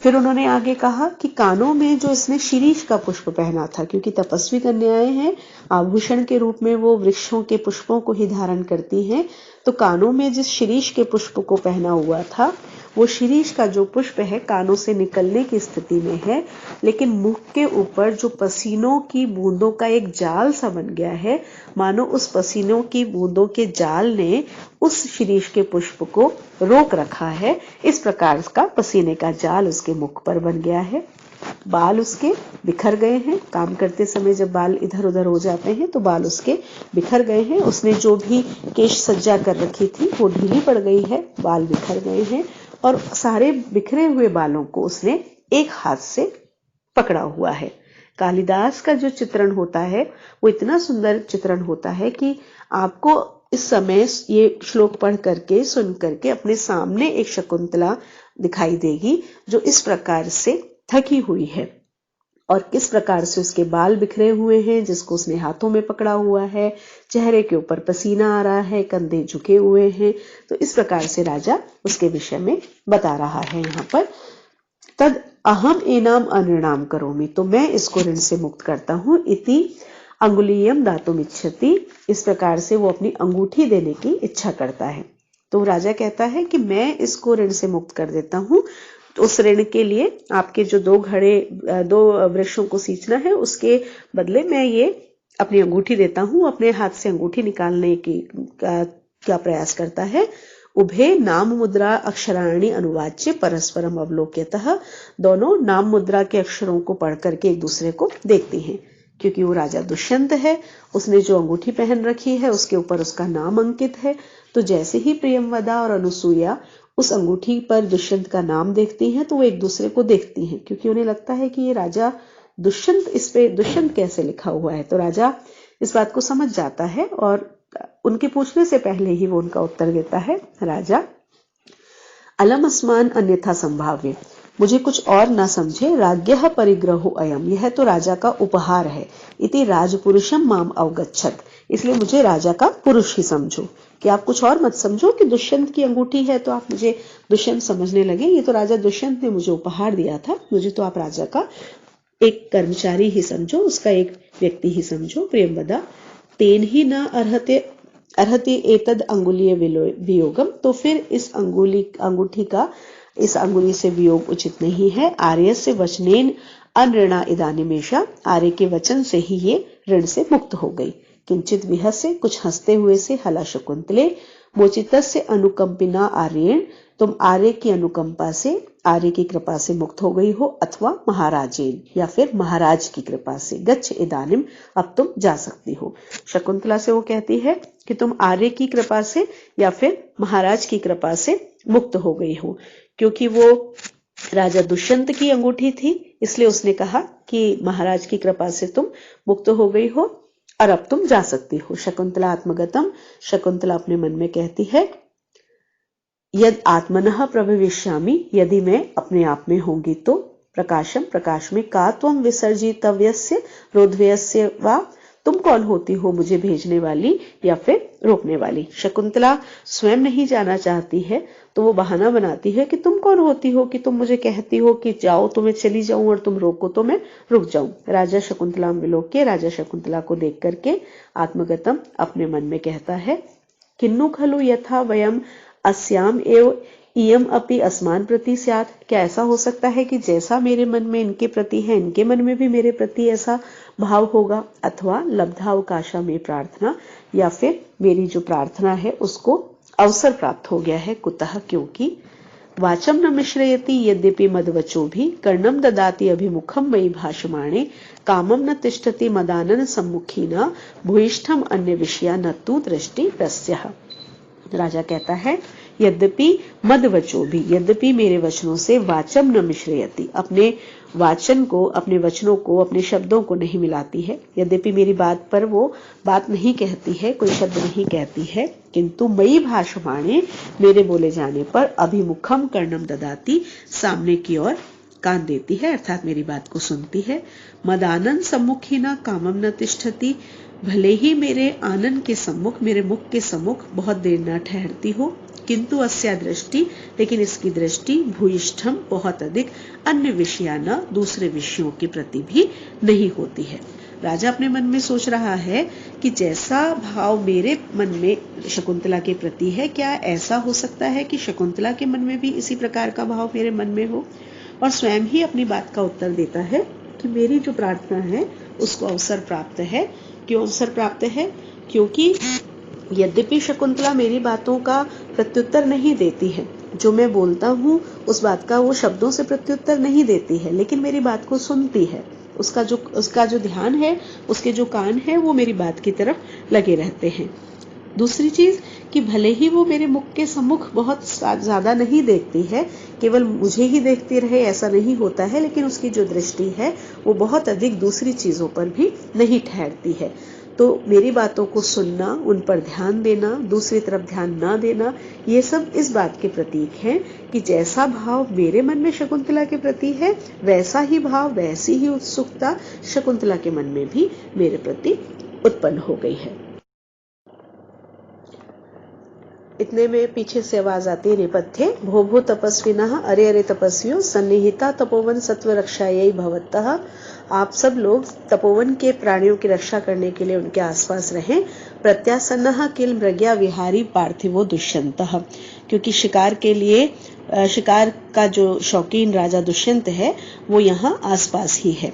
फिर उन्होंने आगे कहा कि कानों में जो इसने शिरीष का पुष्प पहना था, क्योंकि तपस्वी कन्याएं हैं, आभूषण के रूप में वो वृक्षों के पुष्पों को ही धारण करती हैं, तो कानों में जिस शिरीष के पुष्प को पहना हुआ था, वो शिरीष का जो पुष्प है कानों से निकलने की स्थिति में है, लेकिन मुख के ऊपर जो पसीनों की बूंदों का एक जाल सा बन गया है, मानो उस पसीनों की बूंदों के जाल ने उस शिरीष के पुष्प को रोक रखा है। इस प्रकार का पसीने का जाल उसके मुख पर बन गया है। बाल उसके बिखर गए हैं, काम करते समय जब बाल इधर उधर हो जाते हैं तो बाल उसके बिखर गए हैं। उसने जो भी केश सज्जा कर रखी थी वो ढीली पड़ गई है, बाल बिखर गए हैं, और सारे बिखरे हुए बालों को उसने एक हाथ से पकड़ा हुआ है। कालिदास का जो चित्रण होता है वो इतना सुंदर चित्रण होता है कि आपको इस समय ये श्लोक पढ़ करके, सुन करके अपने सामने एक शकुंतला दिखाई देगी जो इस प्रकार से थकी हुई है, और किस प्रकार से उसके बाल बिखरे हुए हैं जिसको उसने हाथों में पकड़ा हुआ है, चेहरे के ऊपर पसीना आ रहा है, कंधे झुके हुए हैं। तो इस प्रकार से राजा उसके विषय में बता रहा है यहाँ पर। तद अहम एनाम अनृणाम करोमि, तो मैं इसको ऋण से मुक्त करता हूँ। इति अंगुलीयम दातुम इच्छति, इस प्रकार से वो अपनी अंगूठी देने की इच्छा करता है। तो राजा कहता है कि मैं इसको ऋण से मुक्त कर देता हूँ, उस ऋण के लिए आपके जो 2 वृक्षों को सींचना है उसके बदले मैं ये अपनी अंगूठी देता हूँ। अपने हाथ से अंगूठी निकालने का प्रयास करता है। उभे नाम मुद्रा अक्षराणी अनुवाच्य परस्परम अवलोक्यतः, दोनों नाम मुद्रा के अक्षरों को पढ़ करके एक दूसरे को देखती हैं। क्योंकि वो राजा दुष्यंत है, उसने जो अंगूठी पहन रखी है उसके ऊपर उसका नाम अंकित है। तो जैसे ही प्रियंवदा और अनुसूया उस अंगूठी पर दुष्यंत का नाम देखती हैं तो वो एक दूसरे को देखती हैं, क्योंकि उन्हें लगता है कि ये राजा दुष्यंत, इस पे दुष्यंत कैसे लिखा हुआ है। तो राजा इस बात को समझ जाता है और उनके पूछने से पहले ही वो उनका उत्तर देता है। राजा अलम अस्मान अन्यथा संभाव्य, मुझे कुछ और न समझे। राज्ञः परिग्रहो अयम, यह तो राजा का उपहार है। इति राजपुरुषम माम अवगच्छत, इसलिए मुझे राजा का पुरुष ही समझो, कि आप कुछ और मत समझो कि दुष्यंत की अंगूठी है तो आप मुझे दुष्यंत समझने लगे। ये तो राजा दुष्यंत ने मुझे उपहार दिया था, मुझे तो आप राजा का एक कर्मचारी ही समझो, उसका एक व्यक्ति ही समझो। प्रेमवदा तेन ही न अर्हते एतद अंगुलीय वियोगम, तो फिर इस अंगूठी का इस अंगुली से वियोग उचित नहीं है। आर्य से वचनेन अनऋणा इदानीमेषा, आर्य के वचन से ही ये ऋण से मुक्त हो गई। किंचित विहस्य, कुछ हंसते हुए से, हला शकुंतले मोचितस्य अनुकंपिना आर्येण, तुम आर्य की अनुकंपा से, आर्य की कृपा से मुक्त हो गई हो, अथवा महाराजेन, या फिर महाराज की कृपा से। गच्छ इदानीम, अब तुम जा सकती हो। शकुंतला से वो कहती है कि तुम आर्य की कृपा से या फिर महाराज की कृपा से मुक्त हो गई हो। क्योंकि वो राजा दुष्यंत की अंगूठी थी, इसलिए उसने कहा कि महाराज की कृपा से तुम मुक्त हो गई हो और अब तुम जा सकती हो। शकुंतला आत्मगतम, शकुंतला अपने मन में कहती है, यद आत्मनः प्रभविष्यामि, यदि मैं अपने आप में होंगी तो, प्रकाशम, प्रकाश में, का त्वं विसर्जितव्यस्य रोध्व्यस्य वा, तुम कौन होती हो मुझे भेजने वाली या फिर रोकने वाली। शकुंतला स्वयं नहीं जाना चाहती है तो वो बहाना बनाती है कि तुम कौन होती हो कि तुम मुझे कहती हो कि जाओ तो मैं चली जाऊं और तुम रोको तो मैं रुक जाऊं। राजा शकुंतला विलोक्य, राजा शकुंतला को देख करके आत्मगतम अपने मन में कहता है, किन्नु खलु यथा वयम अस्याम एव इयम अपि अस्मान प्रति स्यात्, क्या ऐसा हो सकता है कि जैसा मेरे मन में इनके प्रति है इनके मन में भी मेरे प्रति ऐसा भाव होगा। अथवा लब्धावकाशा में प्रार्थना, या फिर मेरी जो प्रार्थना है उसको अवसर प्राप्त हो गया है। कुतः, क्योंकि वाचम न मिश्रयति यद्यपि मदवचो भी, कर्णम ददाति अभिमुखम मयि भाषमाणे, कामम न तिष्ठति मदानन सम्मुखी न, भूयिष्ठम अन्य विषया न तु दृष्टि रस्यः। राजा कहता है, यद्यपि मदवचो भी, यद्यपि मेरे वचनों से, वाचम न मिश्रयति, अपने वाचन को, अपने वचनों को, अपने शब्दों को नहीं मिलाती है। यद्यपि मेरी बात पर वो बात नहीं कहती है, कोई शब्द नहीं कहती है, किंतु मयि भाषमाणे, मेरे बोले जाने पर, अभिमुखम कर्णम ददाति, सामने की ओर कान देती है, अर्थात मेरी बात को सुनती है। मदानंद सम्मुखी न कामम न तिष्ठति, भले ही मेरे आनंद के सम्मुख, मेरे मुख के सम्मुख बहुत देर न ठहरती हो, किंतु अस्या दृष्टि, लेकिन इसकी दृष्टि, भूयिष्ठम, बहुत अधिक, अन्य विषया न, दूसरे विषयों के प्रति भी नहीं होती है। राजा अपने मन में सोच रहा है कि जैसा भाव मेरे मन में शकुंतला के प्रति है, क्या ऐसा हो सकता है कि शकुंतला के मन में भी इसी प्रकार का भाव मेरे मन में हो। और स्वयं ही अपनी बात का उत्तर देता है कि मेरी जो प्रार्थना है उसको अवसर प्राप्त है। क्यों अवसर प्राप्त है? क्योंकि यद्यपि शकुंतला मेरी बातों का प्रत्युत्तर नहीं देती है, जो मैं बोलता हूँ उस बात का वो शब्दों से प्रत्युत्तर नहीं देती है, लेकिन मेरी बात को सुनती है। उसका जो ध्यान है, उसके जो कान है, वो मेरी बात की तरफ लगे रहते हैं। दूसरी चीज कि भले ही वो मेरे मुख के सम्मुख बहुत ज्यादा नहीं देखती है, केवल मुझे ही देखती रहे ऐसा नहीं होता है, लेकिन उसकी जो दृष्टि है वो बहुत अधिक दूसरी चीजों पर भी नहीं ठहरती है। तो मेरी बातों को सुनना, उन पर ध्यान देना, दूसरी तरफ ध्यान ना देना, ये सब इस बात के प्रतीक हैं कि जैसा भाव मेरे मन में शकुंतला के प्रति है, वैसा ही भाव, वैसी ही उत्सुकता शकुंतला के मन में भी मेरे प्रति उत्पन्न हो गई है। इतने में पीछे से आवाज आती है, नेपथ्य, भो भो तपस्विनः, अरे अरे तपस्वियों, सन्निहिता तपोवन सत्व रक्षायै भवतः, आप सब लोग तपोवन के प्राणियों की रक्षा करने के लिए उनके आसपास रहें। प्रत्यासन्नः किल मृग्या विहारी पार्थिवो दुष्यंतः, क्योंकि शिकार के लिए, शिकार का जो शौकीन राजा दुष्यंत है वो यहाँ आसपास ही है।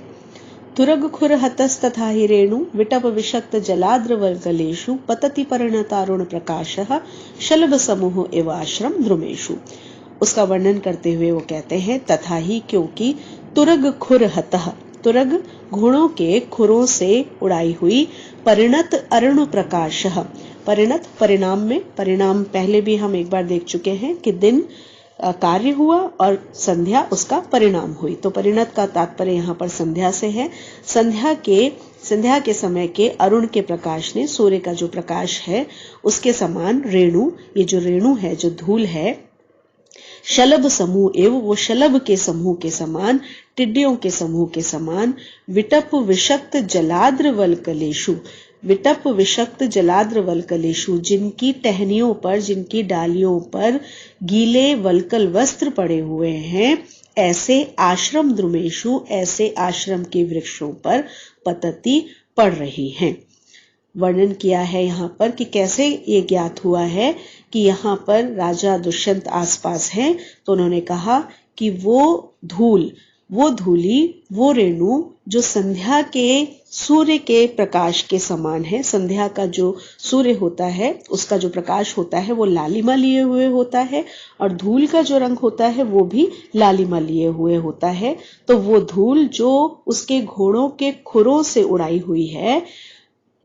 तुरग खुर हतस्तथा हि रेणु विटप विषक्त जलाद्रवर्गलेषु पतति परिणतारुण प्रकाशः शलभ समूह एव आश्रम ध्रुमेषु। उसका वर्णन करते हुए वो कहते हैं, तथा ही, क्योंकि, तुरग खुर हतः, तुरग घोड़ों के खुरों से उड़ाई हुई, परिणत अरुण प्रकाशः, परिणत परिणाम में, परिणाम पहले भी हम एक बार देख चुके हैं कि दिन कार्य हुआ और संध्या उसका परिणाम हुई, तो परिणत का तात्पर्य यहाँ पर संध्या से है। संध्या के समय के अरुण के प्रकाश ने, सूर्य का जो प्रकाश है उसके समान रेणु, ये जो रेणु है, जो धूल है, शलभ समूह एवं वो शलभ के समूह के समान, टिड्डियों के समूह के समान, विटप विषक्त जलाद्र वल्कलेषु, विटप विषक्त जलाद्र वल्कलेषु, जिनकी टहनियों पर, जिनकी डालियों पर गीले वल्कल वस्त्र पड़े हुए हैं, ऐसे आश्रम द्रुमेषु, ऐसे आश्रम के वृक्षों पर पतति पड़ रही हैं। वर्णन किया है यहाँ पर कि कैसे ये ज्ञात हुआ है कि यहाँ पर राजा दुष्यंत आसपास हैं। तो उन्होंने कहा कि वो धूल, वो धूली, वो रेणु जो संध्या के सूर्य के प्रकाश के समान है, संध्या का जो सूर्य होता है उसका जो प्रकाश होता है वो लालिमा लिए हुए होता है, और धूल का जो रंग होता है वो भी लालिमा लिए हुए होता है। तो वो धूल जो उसके घोड़ों के खुरों से उड़ाई हुई है,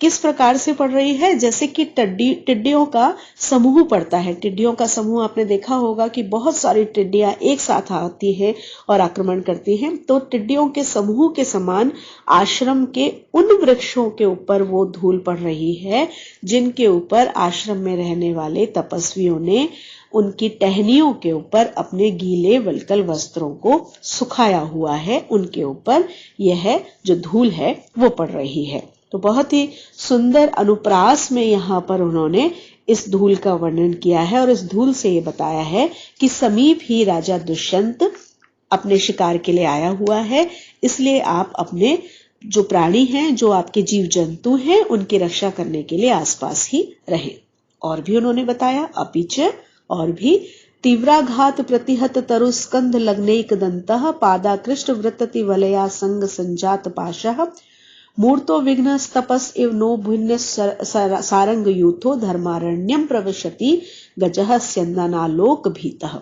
किस प्रकार से पड़ रही है? जैसे कि टिड्डियों का समूह पड़ता है। टिड्डियों का समूह आपने देखा होगा कि बहुत सारी टिड्डियां एक साथ आती हैं और आक्रमण करती हैं। तो टिड्डियों के समूह के समान आश्रम के उन वृक्षों के ऊपर वो धूल पड़ रही है जिनके ऊपर आश्रम में रहने वाले तपस्वियों ने उनकी टहनियों के ऊपर अपने गीले वल्कल वस्त्रों को सुखाया हुआ है, उनके ऊपर यह जो धूल है वो पड़ रही है। तो बहुत ही सुंदर अनुप्रास में यहाँ पर उन्होंने इस धूल का वर्णन किया है, और इस धूल से ये बताया है कि समीप ही राजा दुष्यंत अपने शिकार के लिए आया हुआ है, इसलिए आप अपने जो प्राणी हैं, जो आपके जीव जंतु हैं, उनकी रक्षा करने के लिए आसपास ही रहे। और भी उन्होंने बताया, अपिच और भी, तीव्राघात प्रतिहत तरु स्कंध लग्नैक दंतः पादाकृष्ट वृत्तति वलया संग संजात पाशः मूर्तो विघ्न तपस इव नो भिन्न सारंग यूथो धर्मारण्यम प्रविशति गजः स्यंदनालोक भीतः।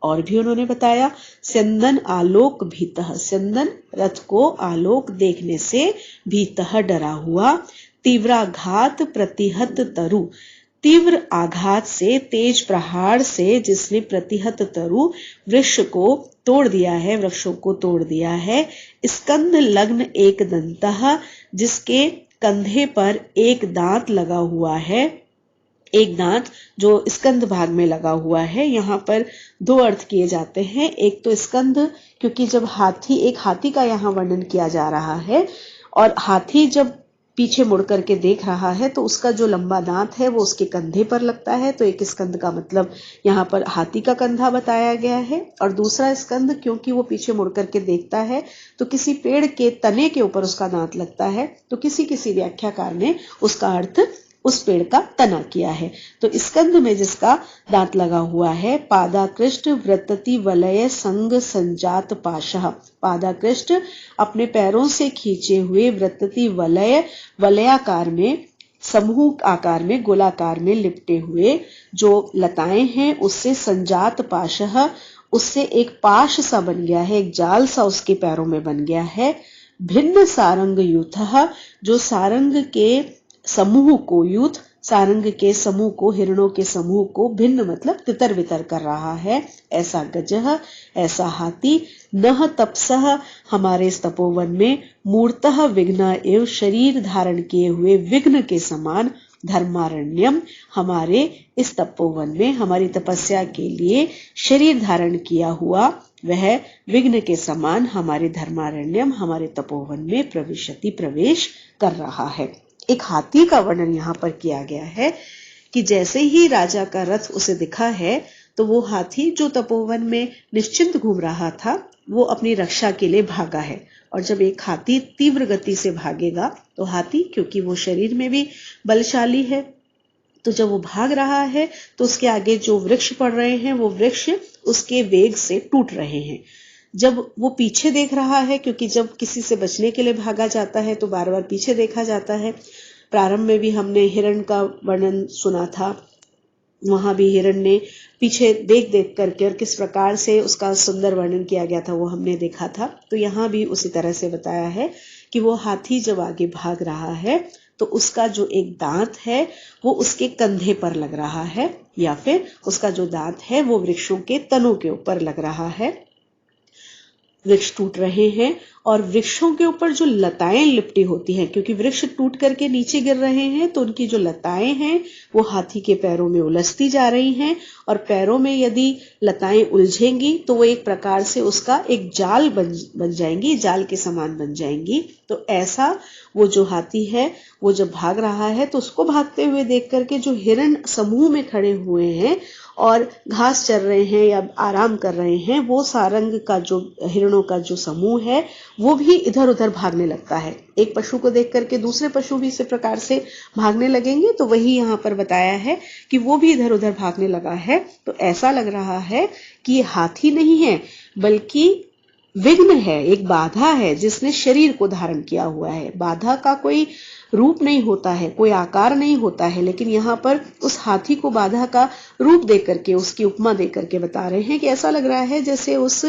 और भी उन्होंने बताया, स्यंदन आलोक भीतः, स्यंदन रथ को आलोक देखने से भीतः डरा हुआ, तीव्राघात प्रतिहत तरु, तीव्र आघात से, तेज प्रहार से जिसने प्रतिहत तरु वृक्ष को तोड़ दिया है, वृक्षों को तोड़ दिया है, स्कंद लग्न एक दंतः, जिसके कंधे पर एक दांत लगा हुआ है, एक दांत जो स्कंद भाग में लगा हुआ है। यहाँ पर दो अर्थ किए जाते हैं। एक तो स्कंद, क्योंकि जब हाथी, एक हाथी का यहाँ वर्णन किया जा रहा है, और हाथी जब पीछे मुड़ करके देख रहा है तो उसका जो लंबा दांत है वो उसके कंधे पर लगता है, तो एक स्कंद का मतलब यहाँ पर हाथी का कंधा बताया गया है। और दूसरा स्कंद, क्योंकि वो पीछे मुड़ करके देखता है तो किसी पेड़ के तने के ऊपर उसका दांत लगता है, तो किसी व्याख्याकार ने उसका अर्थ उस पेड़ का तना किया है। तो स्कंद में जिसका दांत लगा हुआ है, पादाकृष्ट वृत्तति वलय संग संजात पाशः, पादाकृष्ट अपने पैरों से खींचे हुए, वृत्तति वलय, वलयाकार में, समूह आकार में, गोलाकार में लिपटे हुए जो लताएं हैं, उससे संजात पाशः, उससे एक पाश सा बन गया है, एक जाल सा उसके पैरों में बन गया है। भिन्न सारंग यूथः, जो सारंग के समूह को, यूथ सारंग के समूह को, हिरणों के समूह को, भिन्न मतलब तितर बितर कर रहा है, ऐसा गजह, ऐसा हाथी, नह तपसह, हमारे इस तपोवन में, मूर्तः विघ्न एवं शरीर धारण किए हुए विघ्न के समान, धर्मारण्यम, हमारे इस तपोवन में, हमारी तपस्या के लिए शरीर धारण किया हुआ वह विघ्न के समान हमारे धर्मारण्यम, हमारे तपोवन में प्रविशति, प्रवेश कर रहा है। एक हाथी का वर्णन यहाँ पर किया गया है कि जैसे ही राजा का रथ उसे दिखा है तो वो हाथी जो तपोवन में निश्चिंत घूम रहा था वो अपनी रक्षा के लिए भागा है। और जब एक हाथी तीव्र गति से भागेगा तो हाथी, क्योंकि वो शरीर में भी बलशाली है, तो जब वो भाग रहा है तो उसके आगे जो वृक्ष पड़ रहे हैं वो वृक्ष उसके वेग से टूट रहे हैं। जब वो पीछे देख रहा है, क्योंकि जब किसी से बचने के लिए भागा जाता है तो बार बार पीछे देखा जाता है। प्रारंभ में भी हमने हिरण का वर्णन सुना था, वहां भी हिरण ने पीछे देख देख करके और किस प्रकार से उसका सुंदर वर्णन किया गया था वो हमने देखा था। तो यहाँ भी उसी तरह से बताया है कि वो हाथी जब आगे भाग रहा है तो उसका जो एक दांत है वो उसके कंधे पर लग रहा है, या फिर उसका जो दांत है वो वृक्षों के तनों के ऊपर लग रहा है। वृक्ष टूट रहे हैं और वृक्षों के ऊपर जो लताएं लिपटी होती हैं, क्योंकि वृक्ष टूट करके नीचे गिर रहे हैं तो उनकी जो लताएं हैं वो हाथी के पैरों में उलझती जा रही हैं, और पैरों में यदि लताएं उलझेंगी तो वो एक प्रकार से उसका एक जाल बन जाएंगी, जाल के समान बन जाएंगी। तो ऐसा वो जो हाथी है वो जब भाग रहा है तो उसको भागते हुए देख करके जो हिरण समूह में खड़े हुए हैं और घास चर रहे हैं या आराम कर रहे हैं, वो सारंग का जो हिरणों का जो समूह है वो भी इधर उधर भागने लगता है। एक पशु को देख करके दूसरे पशु भी इसी प्रकार से भागने लगेंगे, तो वही यहाँ पर बताया है कि वो भी इधर उधर भागने लगा है। तो ऐसा लग रहा है कि ये हाथी नहीं है बल्कि विघ्न है, एक बाधा है जिसने शरीर को धारण किया हुआ है। बाधा का कोई रूप नहीं होता है, कोई आकार नहीं होता है, लेकिन यहाँ पर उस हाथी को बाधा का रूप देकर के, उसकी उपमा देकर के बता रहे हैं कि ऐसा लग रहा है जैसे उस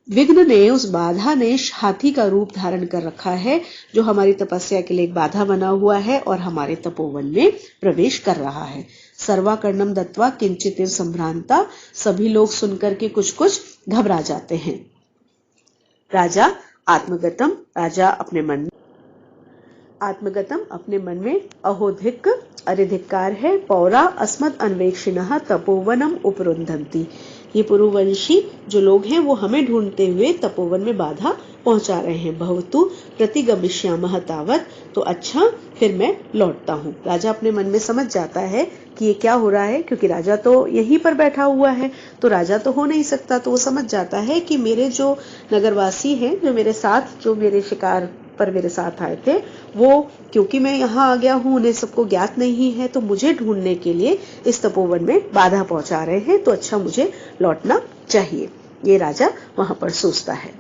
विघ्न ने, उस बाधा ने हाथी का रूप धारण कर रखा है, जो हमारी तपस्या के लिए एक बाधा बना हुआ है और हमारे तपोवन में प्रवेश कर रहा है। सर्वाकर्णम दत्वा किंचित संभ्रांता, सभी लोग सुनकर के कुछ कुछ घबरा जाते हैं। राजा आत्मगतम, राजा अपने मन में अहोधिक, अरे धिक्कार है, पौरा अस्मद अन्वेक्षिणः तपोवनम उपरुन्धन्ति। ये पुरुवंशी जो लोग हैं वो हमें ढूंढते हुए तपोवन में बाधा पहुंचा रहे हैं। भवतु प्रतिगमिष्यामः तावत्, तो अच्छा फिर मैं लौटता हूँ। राजा अपने मन में समझ जाता है कि ये क्या हो रहा है, क्योंकि राजा तो यहीं पर बैठा हुआ है तो राजा तो हो नहीं सकता। तो वो समझ जाता है कि मेरे जो नगरवासी हैं, जो मेरे साथ, जो मेरे शिकार पर मेरे साथ आए थे, वो क्योंकि मैं यहाँ आ गया हूँ, उन्हें सबको ज्ञात नहीं है, तो मुझे ढूंढने के लिए इस तपोवन में बाधा पहुंचा रहे हैं, तो अच्छा मुझे लौटना चाहिए। ये राजा वहां पर सोचता है।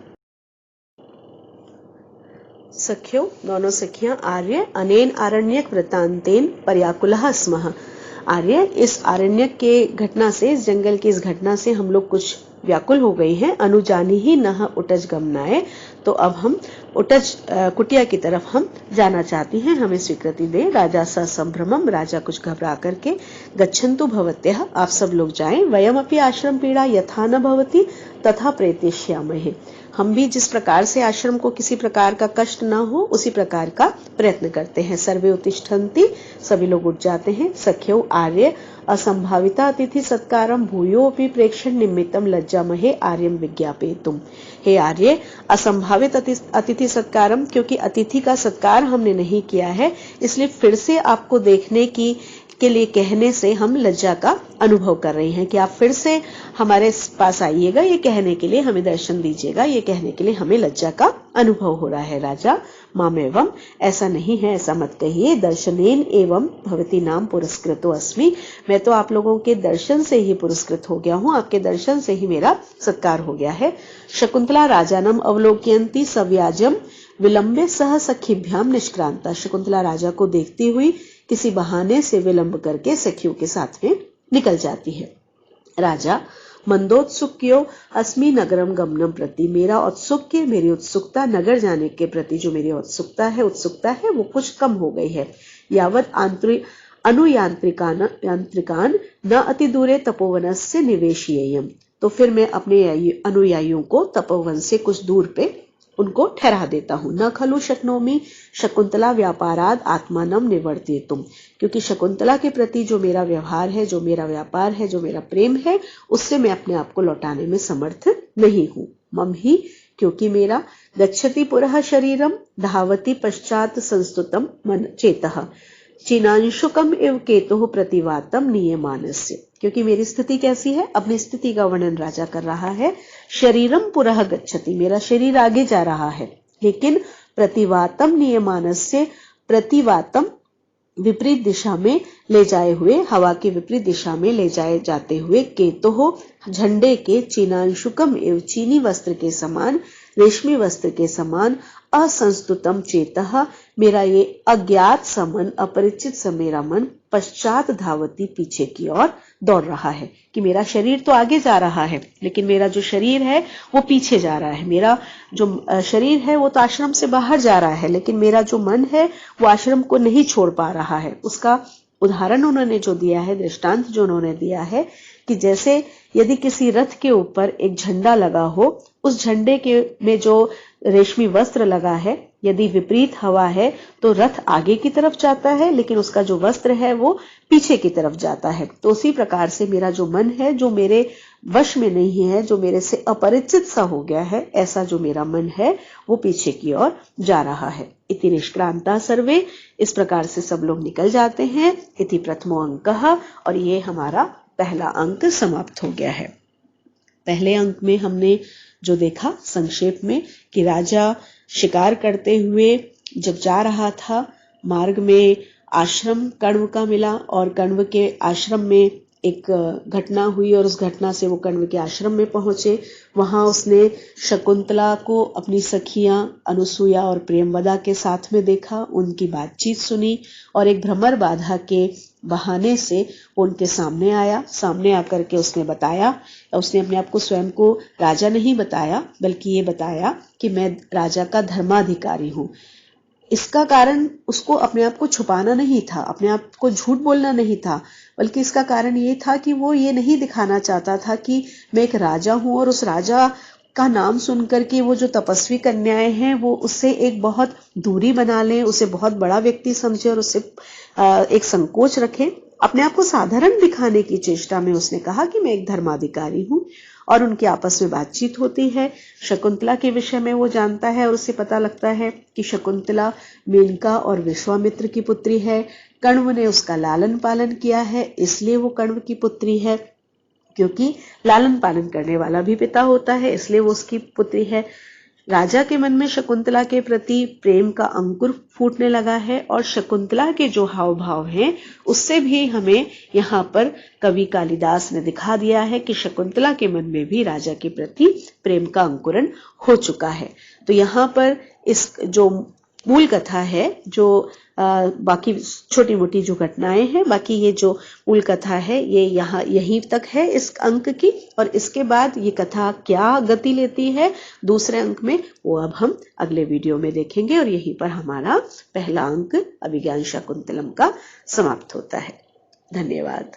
सख्यो, दोनों सखियां, आर्य अनेन आरण्यक वृत्तांतेन पर्याकुलः स्मः। आर्य, इस आरण्यक के घटना से, इस जंगल की इस घटना से हम लोग कुछ व्याकुल हो गई हैं। अनुजानी ही नह उटज गमनाए, तो अब हम उटज कुटिया की तरफ हम जाना चाहती हैं, हमें स्वीकृति दे। राजा स संभ्रमम, राजा कुछ घबरा करके, गच्छन्तु भवत्यः, आप सब लोग जाएं, वयमपि आश्रम पीड़ा यथा न भवति तथा प्रयतिष्यामहे, हम भी जिस प्रकार से आश्रम को किसी प्रकार का कष्ट न हो उसी प्रकार का प्रयत्न करते हैं। सर्वे उत्तिष्ठन्ति, सभी लोग उठ जाते हैं। सख्यो आर्य असंभाविता अतिथि सत्कारम भूयोपि प्रेक्षण निमित्तम लज्जामहे आर्यम विज्ञापेतुम। हे आर्य, असंभावित अतिथि सत्कारम, क्योंकि अतिथि का सत्कार हमने नहीं किया है, इसलिए फिर से आपको देखने के लिए कहने से हम लज्जा का अनुभव कर रहे हैं कि आप फिर से हमारे पास आइएगा, ये कहने के लिए हमें दर्शन दीजिएगा, ये कहने के लिए हमें लज्जा का अनुभव हो रहा है। राजा मामेवम, ऐसा नहीं है, ऐसा मत कहिए। दर्शनेन एवं भवती नाम पुरस्कृतो अस्मि, मैं तो आप लोगों के दर्शन से ही पुरस्कृत हो गया हूँ, आपके दर्शन से ही मेरा सत्कार हो गया है। शकुंतला राजानम अवलोकयन्ति सव्याजम विलंबे सह सखीभ्याम निष्क्रांता। शकुंतला राजा को देखती हुई किसी बहाने से विलंब करके सखियों के साथ में निकल जाती है। राजा मंदोत्सुक्यो अस्मि नगरम गमनम प्रति, मेरा औत्सुक्य, मेरी उत्सुकता, नगर जाने के प्रति जो मेरी उत्सुकता है वो कुछ कम हो गई है। यावत अनुयांत्रिकान न अति दूरे तपोवनस्य निवेशयेयम, तो फिर मैं अपने अनुयायियों को तपोवन से कुछ दूर पे उनको ठहरा देता हूं। न खलु शक्नोमि शकुंतला व्यापाराद आत्मानम निवर्तितुम, क्योंकि शकुंतला के प्रति जो मेरा व्यवहार है, जो मेरा व्यापार है, जो मेरा प्रेम है, उससे मैं अपने आप को लौटाने में समर्थ नहीं हूं। मम ही, क्योंकि मेरा, गच्छति पुरः शरीरम धावति पश्चात संस्तुतम मन चेतः चिनांशुकम इव केतुः प्रतिवातम नियमानस्य, क्योंकि मेरी स्थिति कैसी है, अपनी स्थिति का वर्णन राजा कर रहा है। शरीरम पुरः गच्छति, मेरा शरीर आगे जा रहा है, लेकिन प्रतिवातम नियमानस्य, प्रतिवातम विपरीत दिशा में ले जाए हुए, हवा की विपरीत दिशा में ले जाए जाते हुए, केतुः झंडे के, चिनांशुकम एव चीनी वस्त्र के समान, रेशमी वस्त्र के समान, असंस्तुतम चेतः, मेरा ये अज्ञात समन, अपरिचित सा मेरा मन, पश्चात धावती, पीछे की ओर दौड़ रहा है, कि मेरा शरीर तो आगे जा रहा है लेकिन मेरा जो शरीर है वो पीछे जा रहा है। मेरा जो शरीर है वो तो आश्रम से बाहर जा रहा है, लेकिन मेरा जो मन है वो आश्रम को नहीं छोड़ पा रहा है, उसका उदाहरण उन्होंने जो दिया है, दृष्टांत जो उन्होंने दिया है कि जैसे यदि किसी रथ के ऊपर एक झंडा लगा हो, उस झंडे के में जो रेशमी वस्त्र लगा है, यदि विपरीत हवा है तो रथ आगे की तरफ जाता है, लेकिन उसका जो वस्त्र है वो पीछे की तरफ जाता है। तो उसी प्रकार से मेरा जो मन है, जो मेरे वश में नहीं है, जो मेरे से अपरिचित सा हो गया है, ऐसा जो मेरा मन है वो पीछे की ओर जा रहा है। इति निष्क्रांता सर्वे, इस प्रकार से सब लोग निकल जाते हैं। इति प्रथमो अंकः, और ये हमारा पहला अंक समाप्त हो गया है। पहले अंक में हमने जो देखा संक्षेप में कि राजा शिकार करते हुए जब जा रहा था, मार्ग में आश्रम कण्व का मिला और कण्व के आश्रम में एक घटना हुई और उस घटना से वो कण्व के आश्रम में पहुंचे। वहां उसने शकुंतला को अपनी सखियां अनुसुईया और प्रेमवदा के साथ में देखा, उनकी बातचीत सुनी और एक भ्रमर बाधा के बहाने से वो उनके सामने आया। सामने आकर के उसने बताया, उसने अपने आप को स्वयं को राजा नहीं बताया, बल्कि ये बताया कि मैं राजा का धर्माधिकारी हूं। इसका कारण उसको अपने आप को छुपाना नहीं था, अपने आप को झूठ बोलना नहीं था, बल्कि इसका कारण ये था कि वो ये नहीं दिखाना चाहता था कि मैं एक राजा हूं और उस राजा का नाम सुनकर के वो जो तपस्वी कन्याएं हैं वो उससे एक बहुत दूरी बना लें, उसे बहुत बड़ा व्यक्ति समझे और उससे एक संकोच रखें। अपने आप को साधारण दिखाने की चेष्टा में उसने कहा कि मैं एक धर्माधिकारी हूं, और उनकी आपस में बातचीत होती है। शकुंतला के विषय में वो जानता है और उसे पता लगता है कि शकुंतला मेनका और विश्वामित्र की पुत्री है। कण्व ने उसका लालन पालन किया है, इसलिए वो कण्व की पुत्री है, क्योंकि लालन पालन करने वाला भी पिता होता है, इसलिए वो उसकी पुत्री है। राजा के मन में शकुंतला के प्रति प्रेम का अंकुर फूटने लगा है और शकुंतला के जो हाव भाव हैं उससे भी हमें यहाँ पर कवि कालिदास ने दिखा दिया है कि शकुंतला के मन में भी राजा के प्रति प्रेम का अंकुरण हो चुका है। तो यहाँ पर इस जो मूल कथा है, जो बाकी छोटी मोटी जो घटनाएं हैं, बाकी ये जो मूल कथा है ये यहाँ यहीं तक है इस अंक की, और इसके बाद ये कथा क्या गति लेती है दूसरे अंक में, वो अब हम अगले वीडियो में देखेंगे। और यहीं पर हमारा पहला अंक अभिज्ञान शाकुंतलम का समाप्त होता है। धन्यवाद।